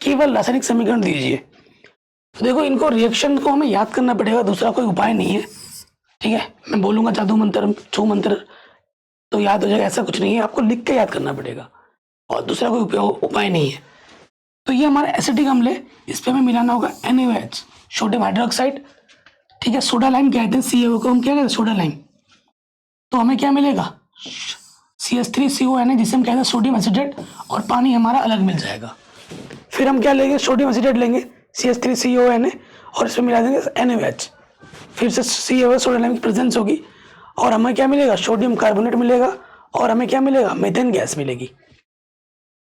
केवल रासायनिक समीकरण दीजिए। तो देखो, इनको रिएक्शन को हमें याद करना पड़ेगा, दूसरा कोई उपाय नहीं है। ठीक है, मैं बोलूंगा जादू मंत्र छू मंत्र तो याद हो जाएगा, ऐसा कुछ नहीं है, आपको लिख के याद करना पड़ेगा और दूसरा कोई उपाय नहीं है। तो ये हमारा एसिटिक अम्ल है, इस पर हमें मिलाना होगा NaOH, सोडियम हाइड्रोक्साइड। ठीक है, सोडा लाइम कहते हैं, CaO को हम क्या कहते हैं, सोडा लाइम। तो हमें क्या मिलेगा, CH3CONA, जिसे हम कहते हैं सोडियम एसिटेट, और पानी हमारा अलग मिल जाएगा। फिर हम क्या लेंगे, सोडियम एसिटेट लेंगे, CH3CONA, और इसमें मिला देंगे NaOH, फिर से CaO सोडा लाइम की प्रेजेंस होगी, और हमें क्या मिलेगा, सोडियम कार्बोनेट मिलेगा, और हमें क्या मिलेगा, मीथेन गैस मिलेगी।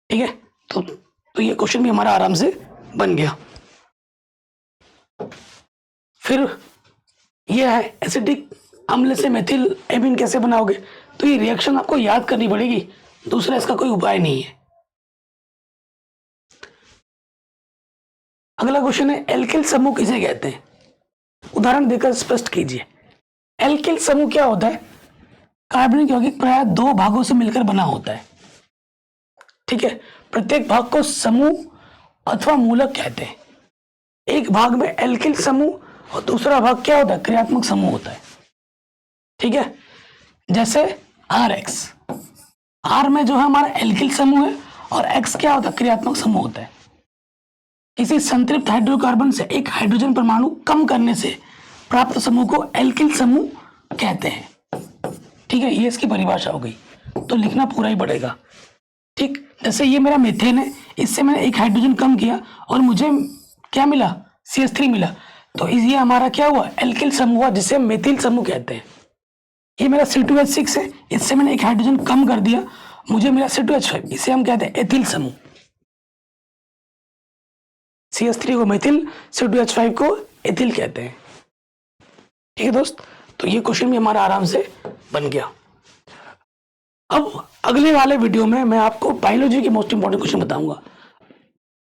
ठीक है, तो ये क्वेश्चन भी हमारा आराम से बन गया। फिर ये है, एसिडिक अम्ल से मेथिल एमीन कैसे बनाओगे, तो ये रिएक्शन आपको याद करनी पड़ेगी, दूसरा इसका कोई उपाय नहीं है। अगला क्वेश्चन है, एल्किल समूह किसे कहते हैं, उदाहरण देकर स्पष्ट कीजिए। एल्किल समूह क्या होता है, कार्बनिक यौगिक प्रायः 2 भागों से मिलकर बना होता है। ठीक है, प्रत्येक भाग को समूह अथवा मूलक कहते हैं। एक भाग में एल्किल समूह और दूसरा भाग क्या होता है, क्रियात्मक समूह होता है। ठीक है, जैसे RX, R में जो है हमारा एल्किल समूह है, और X क्या होता है, क्रियात्मक समूह होता है। किसी संतृप्त हाइड्रोकार्बन से एक हाइड्रोजन परमाणु कम करने से प्राप्त समूह को एल्किल समूह कहते हैं। ठीक है, ये इसकी परिभाषा हो गई, तो लिखना पूरा ही पड़ेगा। ठीक, जैसे ये मेरा मीथेन है, इससे मैंने एक हाइड्रोजन कम किया और मुझे क्या मिला, CH3 मिला, तो ये हमारा क्या हुआ, एल्किल समूह हुआ, जिसे हम मेथिल समूह कहते हैं। ये मेरा C2H6 है, इससे मैंने एक हाइड्रोजन कम कर दिया, मुझे मिला C2H5, इसे हम कहते हैं एथिल समूह। CH3 को मेथिल, C2H5 को एथिल कहते हैं। ठीक है दोस्त, तो ये क्वेश्चन भी हमारा आराम से बन गया। अब अगले वाले वीडियो में मैं आपको बायोलॉजी की मोस्ट इंपॉर्टेंट क्वेश्चन बताऊंगा।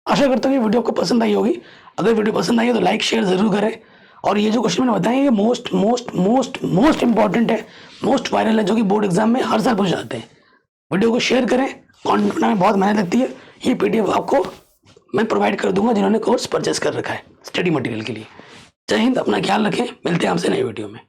आशा करता हूँ ये वीडियो आपको पसंद आई होगी। अगर वीडियो पसंद आई है तो लाइक शेयर जरूर करें, और ये जो क्वेश्चन मैंने बताए ये मोस्ट इंपॉर्टेंट है, मोस्ट वायरल है, जो कि बोर्ड एग्जाम में हर साल पूछ जाते हैं। वीडियो को शेयर करें, कंटेंट बनाने में बहुत मेहनत लगती है। ये PDF आपको मैं प्रोवाइड कर दूंगा जिन्होंने कोर्स परचेस कर रखा है स्टडी मटेरियल के लिए। जय हिंद, अपना ख्याल रखें, मिलते हैं आपसे नई वीडियो में।